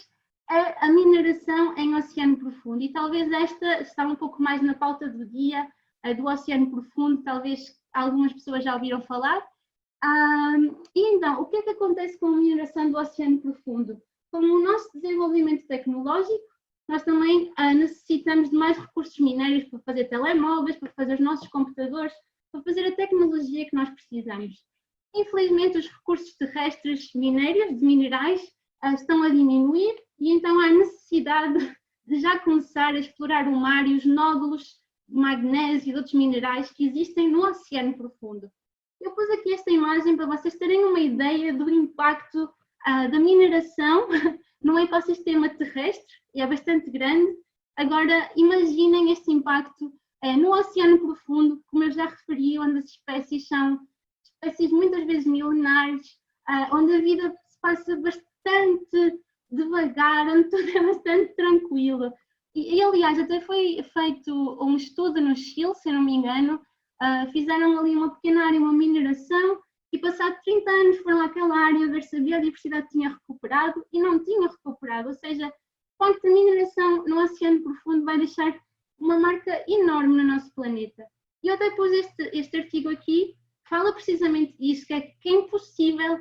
é a mineração em oceano profundo, e talvez esta está um pouco mais na pauta do dia, do oceano profundo, talvez algumas pessoas já ouviram falar. E então, o que é que acontece com a mineração do oceano profundo? Com o nosso desenvolvimento tecnológico, nós também necessitamos de mais recursos minérios para fazer telemóveis, para fazer os nossos computadores, para fazer a tecnologia que nós precisamos. Infelizmente, os recursos terrestres minérios, de minerais, estão a diminuir e então há necessidade de já começar a explorar o mar e os nódulos de magnésio e de outros minerais que existem no oceano profundo. Eu pus aqui esta imagem para vocês terem uma ideia do impacto da mineração no ecossistema terrestre, e é bastante grande. Agora, imaginem este impacto no oceano profundo, como eu já referi, onde as espécies são espécies muitas vezes milenares, onde a vida se passa bastante devagar, onde tudo é bastante tranquilo. E aliás, até foi feito um estudo no Chile, se não me engano, fizeram ali uma pequena área, uma mineração, e passado 30 anos foram àquela área ver se a biodiversidade tinha recuperado e não tinha recuperado, ou seja, o facto da mineração no oceano profundo vai deixar uma marca enorme no nosso planeta. E eu até pus este artigo aqui, fala precisamente disso, que é impossível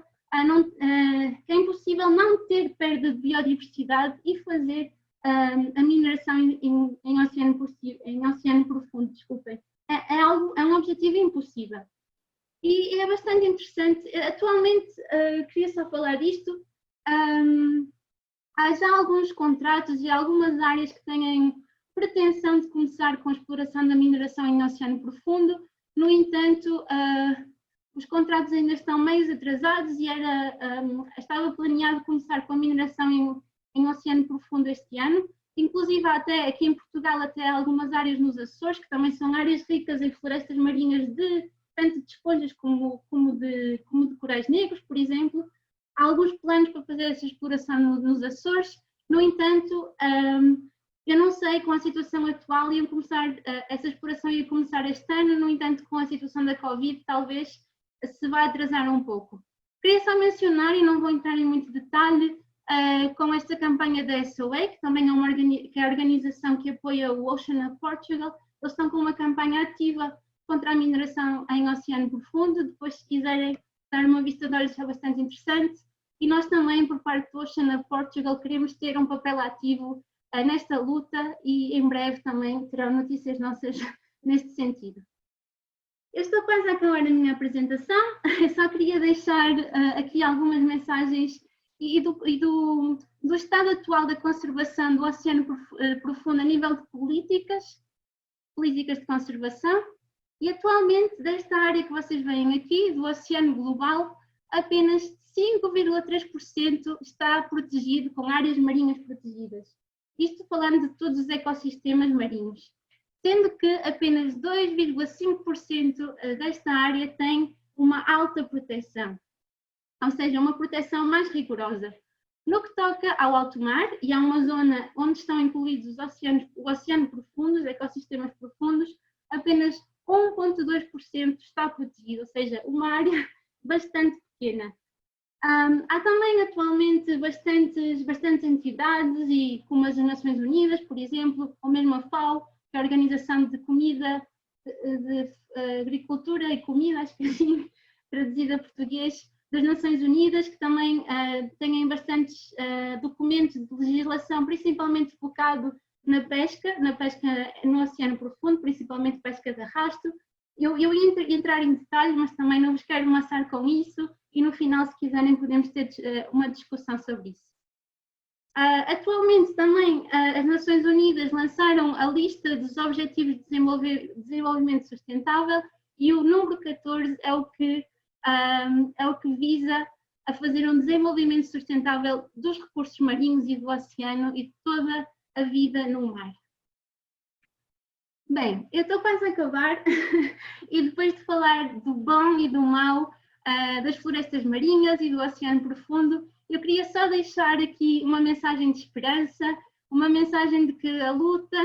não ter perda de biodiversidade e fazer a mineração em oceano profundo, desculpem. É um objetivo impossível. E é bastante interessante. Atualmente, queria só falar disto, há já alguns contratos e algumas áreas que têm pretensão de começar com a exploração da mineração em oceano profundo. No entanto, os contratos ainda estão meio atrasados e estava planeado começar com a mineração em oceano profundo este ano. Inclusive até aqui em Portugal, até algumas áreas nos Açores, que também são áreas ricas em florestas marinhas, tanto de esponjas como de corais negros, por exemplo. Há alguns planos para fazer essa exploração nos Açores. No entanto, eu não sei, com a situação atual, essa exploração ia começar este ano, no entanto, com a situação da Covid, talvez se vá atrasar um pouco. Queria só mencionar, e não vou entrar em muito detalhe, com esta campanha da SOA, que também é a organização que apoia o Ocean of Portugal. Eles estão com uma campanha ativa contra a mineração em oceano profundo. Depois, se quiserem dar uma vista de olhos, é bastante interessante. E nós também, por parte do Ocean of Portugal, queremos ter um papel ativo nesta luta e em breve também terão notícias nossas neste sentido. Eu estou quase a acabar a minha apresentação. Eu só queria deixar aqui algumas mensagens e do estado atual da conservação do oceano profundo a nível de políticas de conservação. E atualmente, desta área que vocês veem aqui, do oceano global, apenas 5,3% está protegido, com áreas marinhas protegidas. Isto falando de todos os ecossistemas marinhos. Sendo que apenas 2,5% desta área tem uma alta proteção, ou seja, uma proteção mais rigorosa. No que toca ao alto mar, e há uma zona onde estão incluídos o oceano profundo, os ecossistemas profundos, apenas 1,2% está protegido, ou seja, uma área bastante pequena. Há também atualmente bastantes entidades, e como as Nações Unidas, por exemplo, ou mesmo a FAO, que é a Organização de Comida, de Agricultura e Comida, acho que assim, traduzida a português, das Nações Unidas, que também têm bastantes documentos de legislação, principalmente focado na pesca no oceano profundo, principalmente pesca de arrasto. Eu ia entrar em detalhes, mas também não vos quero amassar com isso, e no final, se quiserem, podemos ter uma discussão sobre isso. Atualmente também as Nações Unidas lançaram a lista dos Objetivos de Desenvolvimento Sustentável, e o número 14 é o que visa a fazer um desenvolvimento sustentável dos recursos marinhos e do oceano e de toda a vida no mar. Bem, eu estou quase a acabar e depois de falar do bom e do mau das florestas marinhas e do oceano profundo, eu queria só deixar aqui uma mensagem de esperança, uma mensagem de que a luta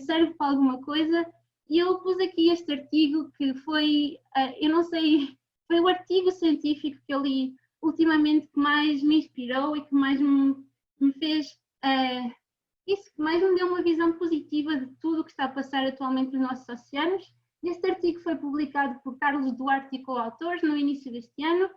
serve para alguma coisa. E eu pus aqui este artigo que foi, eu não sei, foi o artigo científico que eu li ultimamente que mais me inspirou e que mais me fez, isso, que mais me deu uma visão positiva de tudo o que está a passar atualmente nos nossos oceanos. Este artigo foi publicado por Carlos Duarte e coautores no início deste ano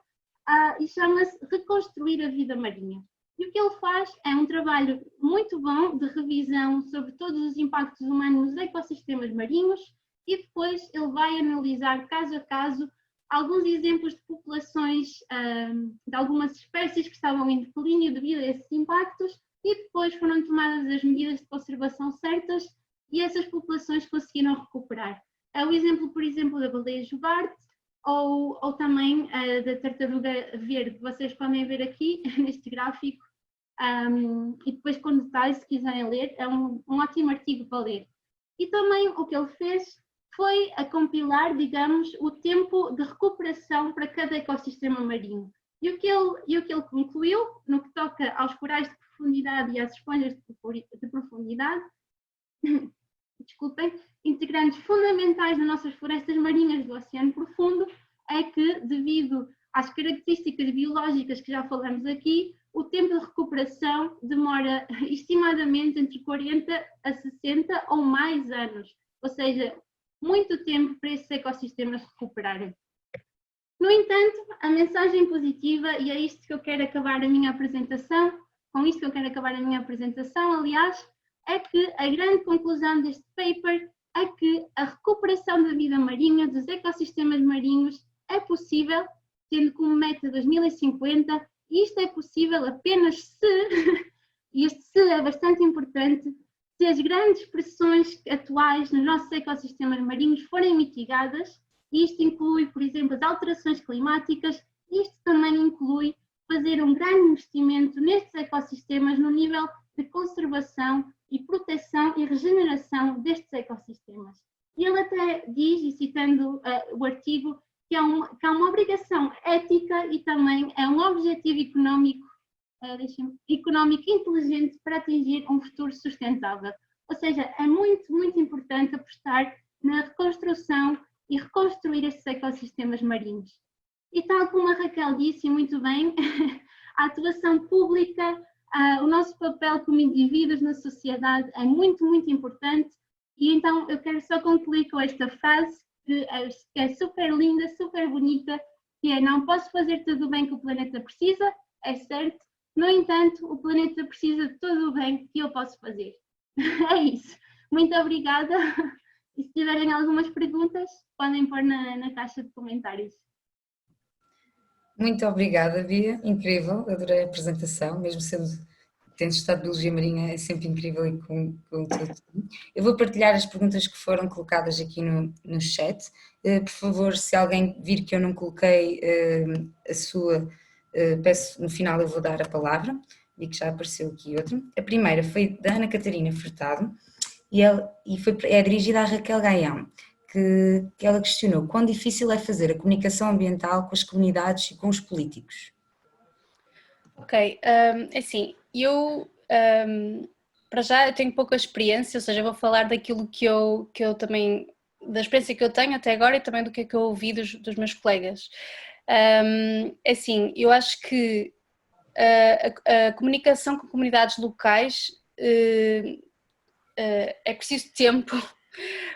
e chama-se Reconstruir a Vida Marinha. E o que ele faz é um trabalho muito bom de revisão sobre todos os impactos humanos nos ecossistemas marinhos, e depois ele vai analisar caso a caso alguns exemplos de populações de algumas espécies que estavam em declínio devido a esses impactos, e depois foram tomadas as medidas de conservação certas e essas populações conseguiram recuperar. É o exemplo, por exemplo, da baleia jubarte ou também da tartaruga verde, que vocês podem ver aqui neste gráfico, e depois com detalhes, se quiserem ler, é um ótimo artigo para ler. E também o que ele fez foi a compilar, digamos, o tempo de recuperação para cada ecossistema marinho. E o que ele concluiu, no que toca aos corais de profundidade e às esponjas de profundidade, desculpem, integrantes fundamentais das nossas florestas marinhas do oceano profundo, é que, devido às características biológicas que já falamos aqui, o tempo de recuperação demora estimadamente entre 40 a 60 ou mais anos, ou seja, muito tempo para esses ecossistemas recuperarem. No entanto, a mensagem positiva, e é isto que eu quero acabar a minha apresentação, com isto que eu quero acabar a minha apresentação, aliás, é que a grande conclusão deste paper é que a recuperação da vida marinha, dos ecossistemas marinhos, é possível, tendo como meta 2050, e isto é possível apenas se, e este se é bastante importante, se as grandes pressões atuais nos nossos ecossistemas marinhos forem mitigadas. Isto inclui, por exemplo, as alterações climáticas, isto também inclui fazer um grande investimento nestes ecossistemas no nível de conservação e proteção e regeneração destes ecossistemas. E ele até diz, e citando o artigo, que há uma obrigação ética e também é um objetivo económico inteligente para atingir um futuro sustentável. Ou seja, é muito, muito importante apostar na reconstrução e reconstruir estes ecossistemas marinhos. E tal como a Raquel disse muito bem, a atuação pública, o nosso papel como indivíduos na sociedade é muito, muito importante, e então eu quero só concluir com esta frase que é super linda, super bonita, que é: não posso fazer tudo o bem que o planeta precisa, é certo, no entanto, o planeta precisa de todo o bem que eu posso fazer. É isso. Muito obrigada. E se tiverem algumas perguntas, podem pôr na caixa de comentários. Muito obrigada, Bia, incrível, adorei a apresentação, mesmo tendo estado Biologia Marinha, é sempre incrível e com tudo. Eu vou partilhar as perguntas que foram colocadas aqui no chat. Por favor, se alguém vir que eu não coloquei a sua, peço, no final eu vou dar a palavra, e que já apareceu aqui outra. A primeira foi da Ana Catarina Furtado, é dirigida à Raquel Gaião, que ela questionou quão difícil é fazer a comunicação ambiental com as comunidades e com os políticos. Ok, assim, para já eu tenho pouca experiência, ou seja, eu vou falar daquilo que eu também, da experiência que eu tenho até agora e também do que é que eu ouvi dos meus colegas. Assim, eu acho que a comunicação com comunidades locais é preciso tempo,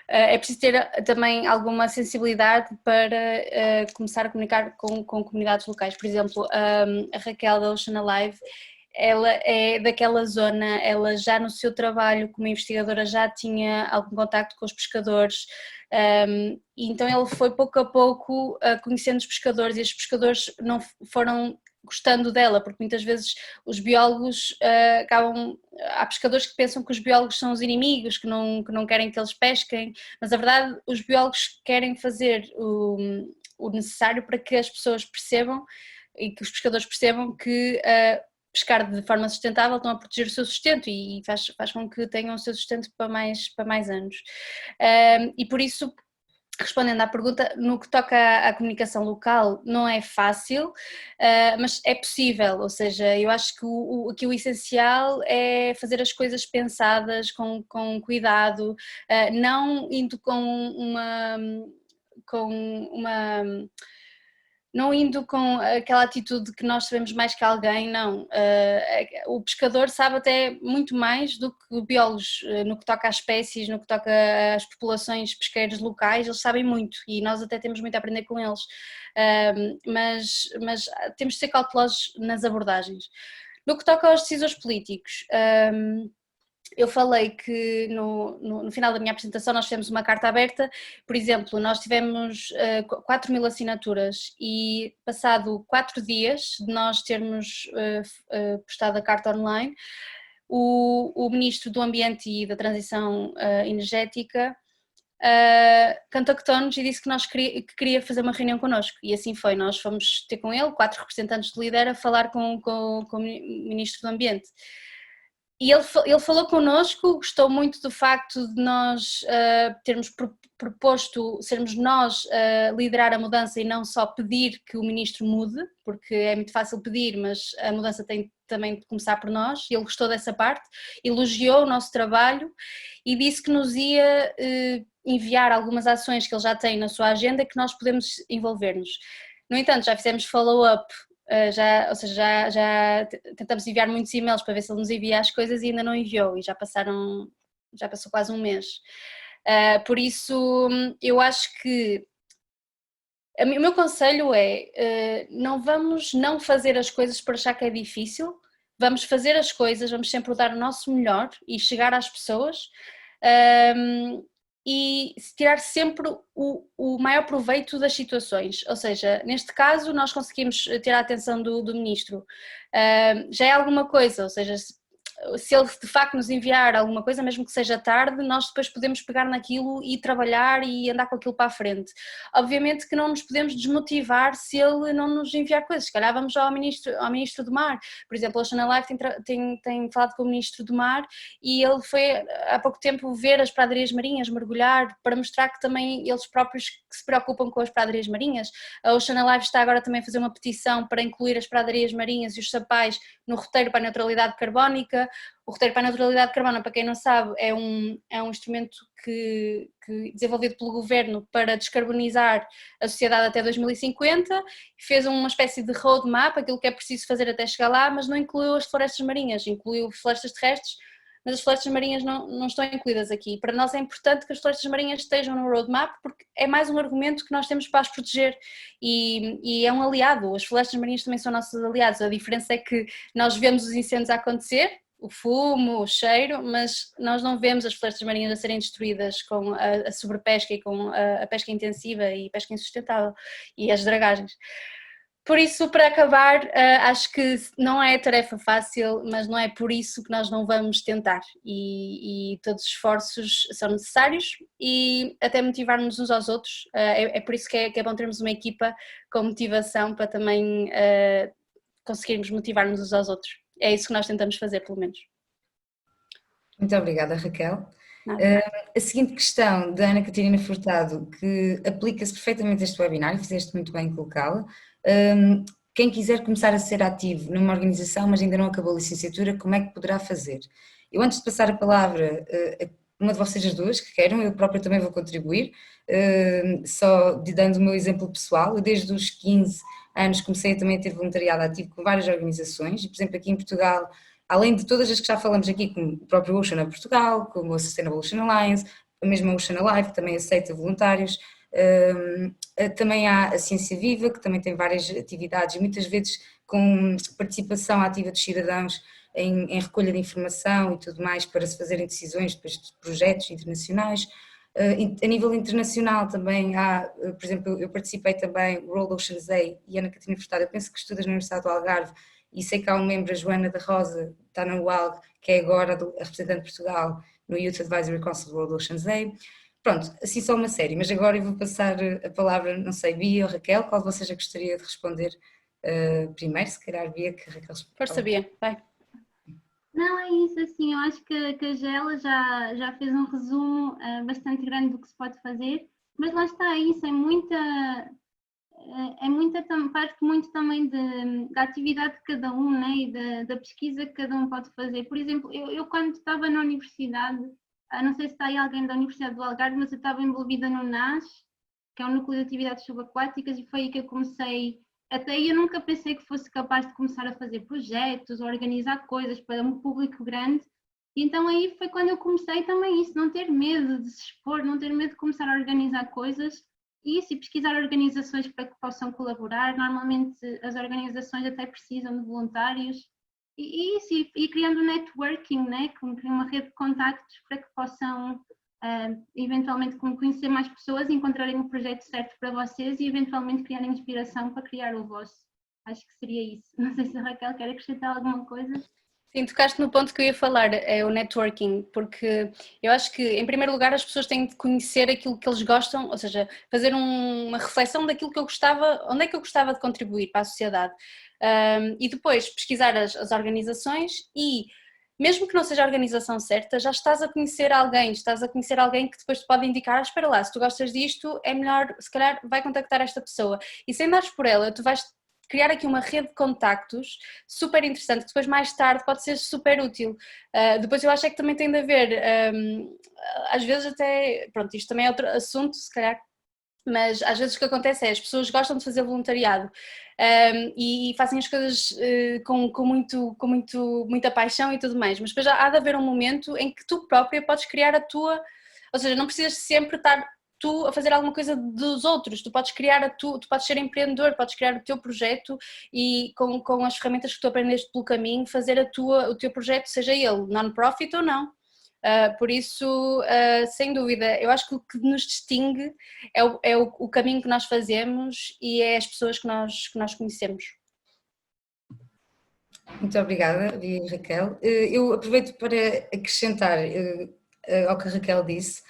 é preciso ter também alguma sensibilidade para começar a comunicar com comunidades locais. Por exemplo, a Raquel da Ocean Alive, ela é daquela zona, ela já no seu trabalho como investigadora já tinha algum contacto com os pescadores, e então ele foi pouco a pouco conhecendo os pescadores, e os pescadores não foram gostando dela, porque muitas vezes os biólogos há pescadores que pensam que os biólogos são os inimigos, que não querem que eles pesquem, mas a verdade, os biólogos querem fazer o necessário para que as pessoas percebam e que os pescadores percebam que pescar de forma sustentável estão a proteger o seu sustento e faz com que tenham o seu sustento para mais anos. E por isso, respondendo à pergunta, no que toca à comunicação local, não é fácil, mas é possível, ou seja, eu acho que aqui o essencial é fazer as coisas pensadas, com cuidado, não indo não indo com aquela atitude que nós sabemos mais que alguém, não. O pescador sabe até muito mais do que biólogos, no que toca às espécies, no que toca às populações pesqueiras locais, eles sabem muito e nós até temos muito a aprender com eles, mas temos de ser cautelosos nas abordagens. No que toca aos decisores políticos, eu falei que no final da minha apresentação nós fizemos uma carta aberta, por exemplo, nós tivemos 4.000 assinaturas e passado 4 dias de nós termos postado a carta online, o Ministro do Ambiente e da Transição Energética contactou-nos e disse que queria fazer uma reunião connosco, e assim foi, nós fomos ter com ele, 4 representantes de Lidera, a falar com o Ministro do Ambiente. E ele falou connosco, gostou muito do facto de nós termos proposto, sermos nós a liderar a mudança e não só pedir que o ministro mude, porque é muito fácil pedir, mas a mudança tem também de começar por nós, e ele gostou dessa parte, elogiou o nosso trabalho e disse que nos ia enviar algumas ações que ele já tem na sua agenda que nós podemos envolver-nos. No entanto, já fizemos follow-up. Já tentamos enviar muitos e-mails para ver se ele nos envia as coisas e ainda não enviou, e já passou quase um mês. Por isso, eu acho que o meu conselho é, não vamos não fazer as coisas por achar que é difícil, vamos fazer as coisas, vamos sempre dar o nosso melhor e chegar às pessoas, e tirar sempre o maior proveito das situações, ou seja, neste caso nós conseguimos ter a atenção do Ministro, já é alguma coisa, ou seja, se ele de facto nos enviar alguma coisa, mesmo que seja tarde, nós depois podemos pegar naquilo e trabalhar e andar com aquilo para a frente. Obviamente que não nos podemos desmotivar se ele não nos enviar coisas, se calhar vamos ao Ministro do Mar, por exemplo, a Ocean Alive tem falado com o Ministro do Mar e ele foi há pouco tempo ver as pradarias marinhas, mergulhar, para mostrar que também eles próprios que se preocupam com as pradarias marinhas. A Ocean Alive está agora também a fazer uma petição para incluir as pradarias marinhas e os sapais no roteiro para a neutralidade carbónica. O roteiro para a neutralidade de carbono, para quem não sabe, é um instrumento desenvolvido pelo governo para descarbonizar a sociedade até 2050, fez uma espécie de roadmap, aquilo que é preciso fazer até chegar lá, mas não incluiu as florestas marinhas, incluiu florestas terrestres, mas as florestas marinhas não estão incluídas aqui. Para nós é importante que as florestas marinhas estejam no roadmap, porque é mais um argumento que nós temos para as proteger e é um aliado. As florestas marinhas também são nossos aliados, a diferença é que nós vemos os incêndios a acontecer, o fumo, o cheiro, mas nós não vemos as florestas marinhas a serem destruídas com a sobrepesca e com a pesca intensiva e pesca insustentável e as dragagens. Por isso, para acabar, acho que não é tarefa fácil, mas não é por isso que nós não vamos tentar. E todos os esforços são necessários e até motivar-nos uns aos outros. É por isso que é bom termos uma equipa com motivação para também conseguirmos motivar-nos uns aos outros. É isso que nós tentamos fazer, pelo menos. Muito obrigada, Raquel. A seguinte questão da Ana Catarina Furtado, que aplica-se perfeitamente a este webinar, e fizeste muito bem em colocá-la. Quem quiser começar a ser ativo numa organização, mas ainda não acabou a licenciatura, como é que poderá fazer? Eu, antes de passar a palavra a uma de vocês as duas, que queiram, eu própria também vou contribuir, só dando o meu exemplo pessoal. Eu, desde os 15 anos, comecei também a ter voluntariado ativo com várias organizações, e, por exemplo, aqui em Portugal, além de todas as que já falamos aqui, como o próprio Ocean of Portugal, como a Sustainable Ocean Alliance, a mesma Ocean Alive, que também aceita voluntários, também há a Ciência Viva, que também tem várias atividades, muitas vezes com participação ativa dos cidadãos em recolha de informação e tudo mais, para se fazerem decisões depois de projetos internacionais. A nível internacional também há, por exemplo, eu participei também do World Oceans Day, e Ana Catarina Furtado, eu penso que estudas na Universidade do Algarve, e sei que há um membro, a Joana da Rosa, está na UALG, que é agora a representante de Portugal no Youth Advisory Council do World Oceans Day. Pronto, assim só uma série, mas agora eu vou passar a palavra, não sei, Bia ou Raquel, qual de vocês já gostaria de responder primeiro? Se calhar Bia, que a Raquel... Força, Bia, vai. Não, é isso, assim, eu acho que a Gela já fez um resumo bastante grande do que se pode fazer, mas lá está, isso é muita parte muito também da atividade de cada um, né? E da pesquisa que cada um pode fazer. Por exemplo, eu quando estava na universidade, não sei se está aí alguém da Universidade do Algarve, mas eu estava envolvida no NAS, que é o Núcleo de Atividades Subaquáticas, e foi aí que eu comecei. Até aí eu nunca pensei que fosse capaz de começar a fazer projetos, organizar coisas para um público grande. E então aí foi quando eu comecei também isso, não ter medo de se expor, não ter medo de começar a organizar coisas. Isso, e pesquisar organizações para que possam colaborar. Normalmente as organizações até precisam de voluntários. E isso, e criando networking, né? Criando uma rede de contactos para que possam eventualmente conhecer mais pessoas, encontrarem o projeto certo para vocês e eventualmente criarem inspiração para criar o vosso. Acho que seria isso. Não sei se a Raquel quer acrescentar alguma coisa. Sim, tocaste no ponto que eu ia falar, é o networking, porque eu acho que, em primeiro lugar, as pessoas têm de conhecer aquilo que eles gostam, ou seja, fazer uma reflexão daquilo que eu gostava, onde é que eu gostava de contribuir para a sociedade, e depois pesquisar as organizações e, mesmo que não seja a organização certa, já estás a conhecer alguém que depois te pode indicar, espera lá, se tu gostas disto, é melhor, se calhar, vai contactar esta pessoa, e sem dares por ela, tu vais criar aqui uma rede de contactos super interessante, que depois mais tarde pode ser super útil. Depois eu acho é que também tem de haver, às vezes até, pronto, isto também é outro assunto, se calhar, mas às vezes o que acontece é as pessoas gostam de fazer voluntariado e fazem as coisas com muita paixão e tudo mais, mas depois há de haver um momento em que tu própria podes criar a tua, ou seja, não precisas sempre estar tu a fazer alguma coisa dos outros, tu podes criar tu podes ser empreendedor, podes criar o teu projeto e com as ferramentas que tu aprendeste pelo caminho fazer o teu projeto, seja ele non-profit ou não. Por isso, sem dúvida, eu acho que o que nos distingue é o caminho que nós fazemos e é as pessoas que nós conhecemos. Muito obrigada, Bia e Raquel. Eu aproveito para acrescentar ao que a Raquel disse,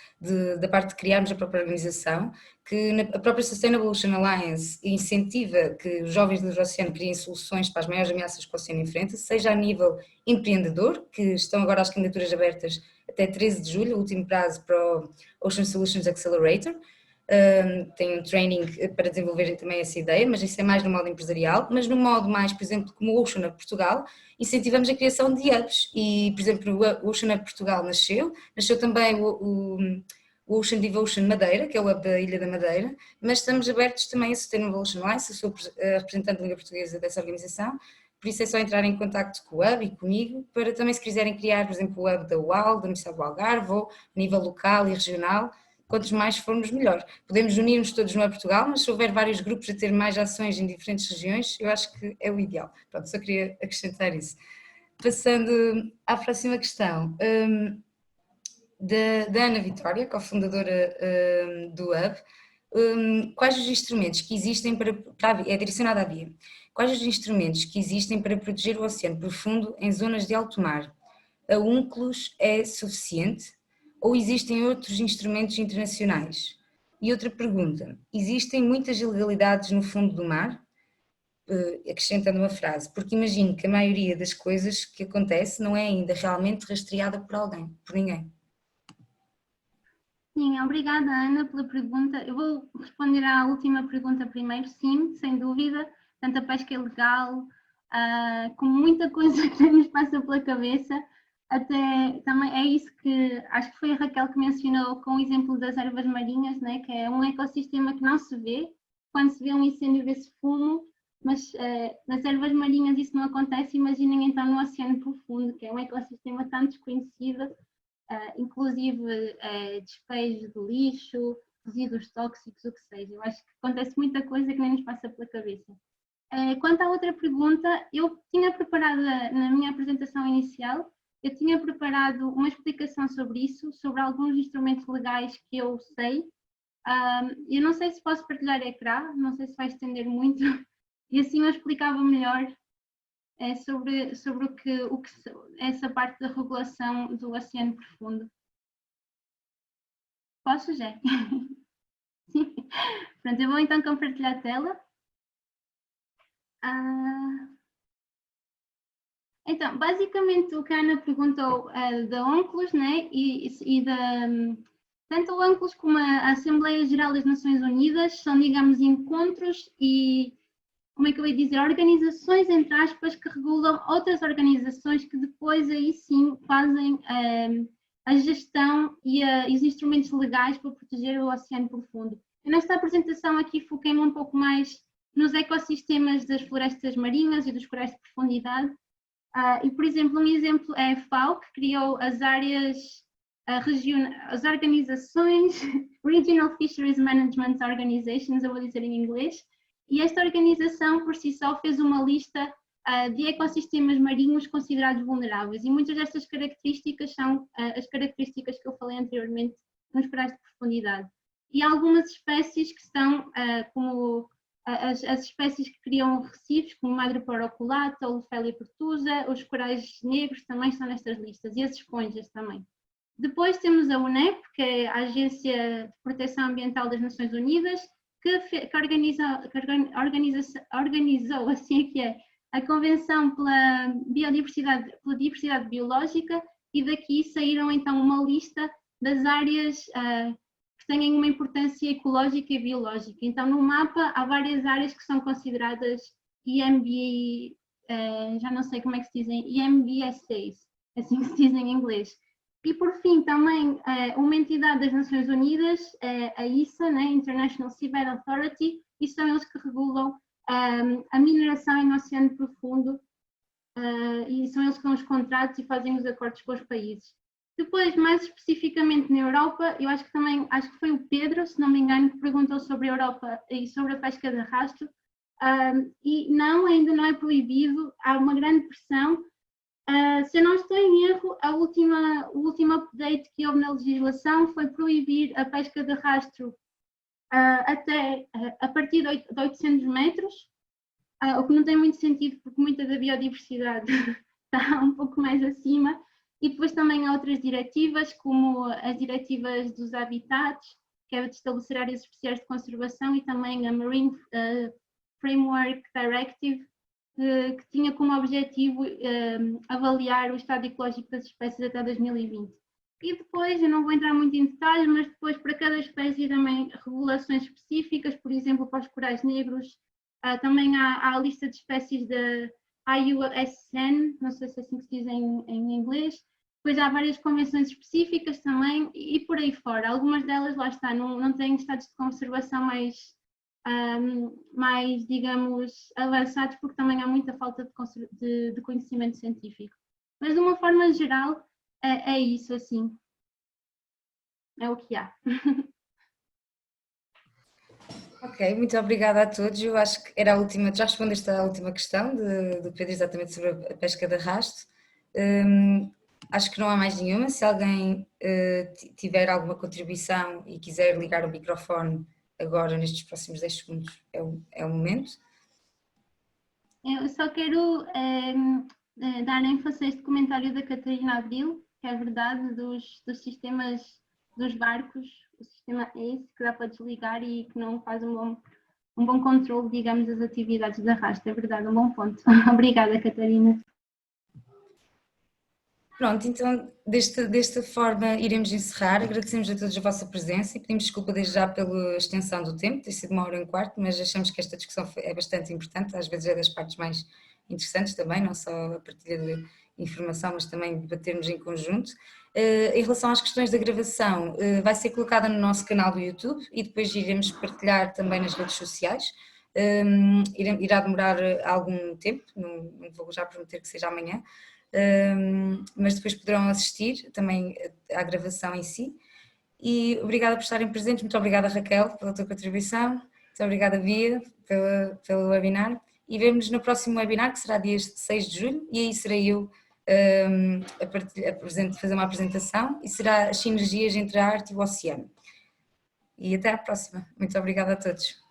da parte de criarmos a própria organização, que a própria Sustainable Ocean Alliance incentiva que os jovens do oceano criem soluções para as maiores ameaças que o oceano enfrenta, seja a nível empreendedor, que estão agora as candidaturas abertas até 13 de julho, o último prazo para o Ocean Solutions Accelerator. Tem um training para desenvolverem também essa ideia, mas isso é mais no modo empresarial, mas no modo mais, por exemplo, como o Ocean of Portugal, incentivamos a criação de hubs e, por exemplo, o Ocean of Portugal nasceu também o Ocean Devotion Madeira, que é o hub da Ilha da Madeira, mas estamos abertos também a Sustainable Ocean Alliance, eu sou a representante da Liga Portuguesa dessa organização, por isso é só entrar em contato com o hub e comigo, para também se quiserem criar, por exemplo, o hub da UAL, da Universidade do Algarve, ou a nível local e regional. Quantos mais formos, melhor. Podemos unir-nos todos no Portugal, mas se houver vários grupos a ter mais ações em diferentes regiões, eu acho que é o ideal. Pronto, só queria acrescentar isso. Passando à próxima questão, da Ana Vitória, cofundadora do Hub. quais os instrumentos que existem é direcionada à via. Quais os instrumentos que existem para proteger o oceano profundo em zonas de alto mar? A UNCLOS é suficiente ou existem outros instrumentos internacionais? E outra pergunta, existem muitas ilegalidades no fundo do mar? Acrescentando uma frase, porque imagino que a maioria das coisas que acontece não é ainda realmente rastreada por alguém, por ninguém. Sim, obrigada Ana pela pergunta. Eu vou responder à última pergunta primeiro, sim, sem dúvida, tanto a pesca ilegal, como muita coisa que nos passa pela cabeça, até também é isso que acho que foi a Raquel que mencionou com o exemplo das ervas marinhas, né, que é um ecossistema que não se vê, quando se vê um incêndio vê-se fumo, mas nas ervas marinhas isso não acontece, imaginem então no oceano profundo, que é um ecossistema tão desconhecido, inclusive despejo de lixo, resíduos tóxicos, o que seja. Eu acho que acontece muita coisa que nem nos passa pela cabeça. Quanto à outra pergunta, eu tinha preparado na minha apresentação inicial, eu tinha preparado uma explicação sobre isso, sobre alguns instrumentos legais que eu sei. Eu não sei se posso partilhar ecrã, não sei se vai estender muito, e assim eu explicava melhor sobre o que essa parte da regulação do oceano profundo. Posso, já? Sim. Pronto, eu vou então compartilhar a tela. Então, basicamente o que a Ana perguntou da UNCLOS, né, e tanto a UNCLOS como a Assembleia Geral das Nações Unidas são, digamos, encontros e, como é que eu ia dizer, organizações, entre aspas, que regulam outras organizações que depois aí sim fazem a gestão e os instrumentos legais para proteger o oceano profundo. Eu nesta apresentação aqui foquei-me um pouco mais nos ecossistemas das florestas marinhas e dos corais de profundidade. E, por exemplo, um exemplo é a FAO, que criou as áreas, as organizações, Regional Fisheries Management Organizations, eu vou dizer em inglês, e esta organização por si só fez uma lista de ecossistemas marinhos considerados vulneráveis, e muitas destas características são as características que eu falei anteriormente nos corais de profundidade. E algumas espécies que são como as espécies que criam recifes, como Madrepora oculata, Olufélia pertusa, os corais negros também estão nestas listas, e as esponjas também. Depois temos a UNEP, que é a Agência de Proteção Ambiental das Nações Unidas, que organizou, assim é que é, a Convenção pela Diversidade Biológica, e daqui saíram então uma lista das áreas que têm uma importância ecológica e biológica. Então, no mapa há várias áreas que são consideradas EMB, já não sei como é que se dizem, EMBSAs, assim que se diz em inglês. E, por fim, também uma entidade das Nações Unidas, a ISA, né, International Seabed Authority, e são eles que regulam a mineração no oceano profundo, e são eles que dão os contratos e fazem os acordos com os países. Depois, mais especificamente na Europa, eu acho que foi o Pedro, se não me engano, que perguntou sobre a Europa e sobre a pesca de arrasto, e não, ainda não é proibido, há uma grande pressão. Se eu não estou em erro, o último update que houve na legislação foi proibir a pesca de rastro até a partir de 800 metros, o que não tem muito sentido porque muita da biodiversidade está um pouco mais acima. E depois também há outras diretivas, como as diretivas dos habitats, que é de estabelecer áreas especiais de conservação, e também a Marine Framework Directive, que tinha como objetivo avaliar o estado ecológico das espécies até 2020. E depois, eu não vou entrar muito em detalhes, mas depois para cada espécie também regulações específicas, por exemplo, para os corais negros, também há a lista de espécies da IUCN, não sei se é assim que se diz em inglês. Depois há várias convenções específicas também e por aí fora. Algumas delas, lá está, não têm estados de conservação mais, digamos, avançados, porque também há muita falta de conhecimento científico. Mas de uma forma geral, é isso, assim. É o que há. Ok, muito obrigada a todos. Eu acho que era a última, já respondeste à última questão do Pedro, exatamente sobre a pesca de arrasto. Acho que não há mais nenhuma. Se alguém tiver alguma contribuição e quiser ligar o microfone, agora nestes próximos 10 segundos é o momento. Eu só quero dar ênfase a este comentário da Catarina Abril, que é verdade, dos sistemas dos barcos, o sistema ACE, que dá para desligar e que não faz um bom controle, digamos, das atividades de arrasto. É verdade, um bom ponto. Obrigada, Catarina. Pronto, então desta forma iremos encerrar. Agradecemos a todos a vossa presença e pedimos desculpa desde já pela extensão do tempo, tem sido 1h15, mas achamos que esta discussão é bastante importante, às vezes é das partes mais interessantes também, não só a partilha de informação, mas também debatermos em conjunto. Em relação às questões da gravação, vai ser colocada no nosso canal do YouTube e depois iremos partilhar também nas redes sociais. Irá demorar algum tempo, não vou já prometer que seja amanhã, mas depois poderão assistir também à gravação em si. E obrigada por estarem presentes, muito obrigada Raquel pela tua contribuição, muito obrigada Bia pelo webinar e vemo-nos no próximo webinar que será dia 6 de julho e aí serei eu a fazer uma apresentação e será as sinergias entre a arte e o oceano. E até à próxima, muito obrigada a todos.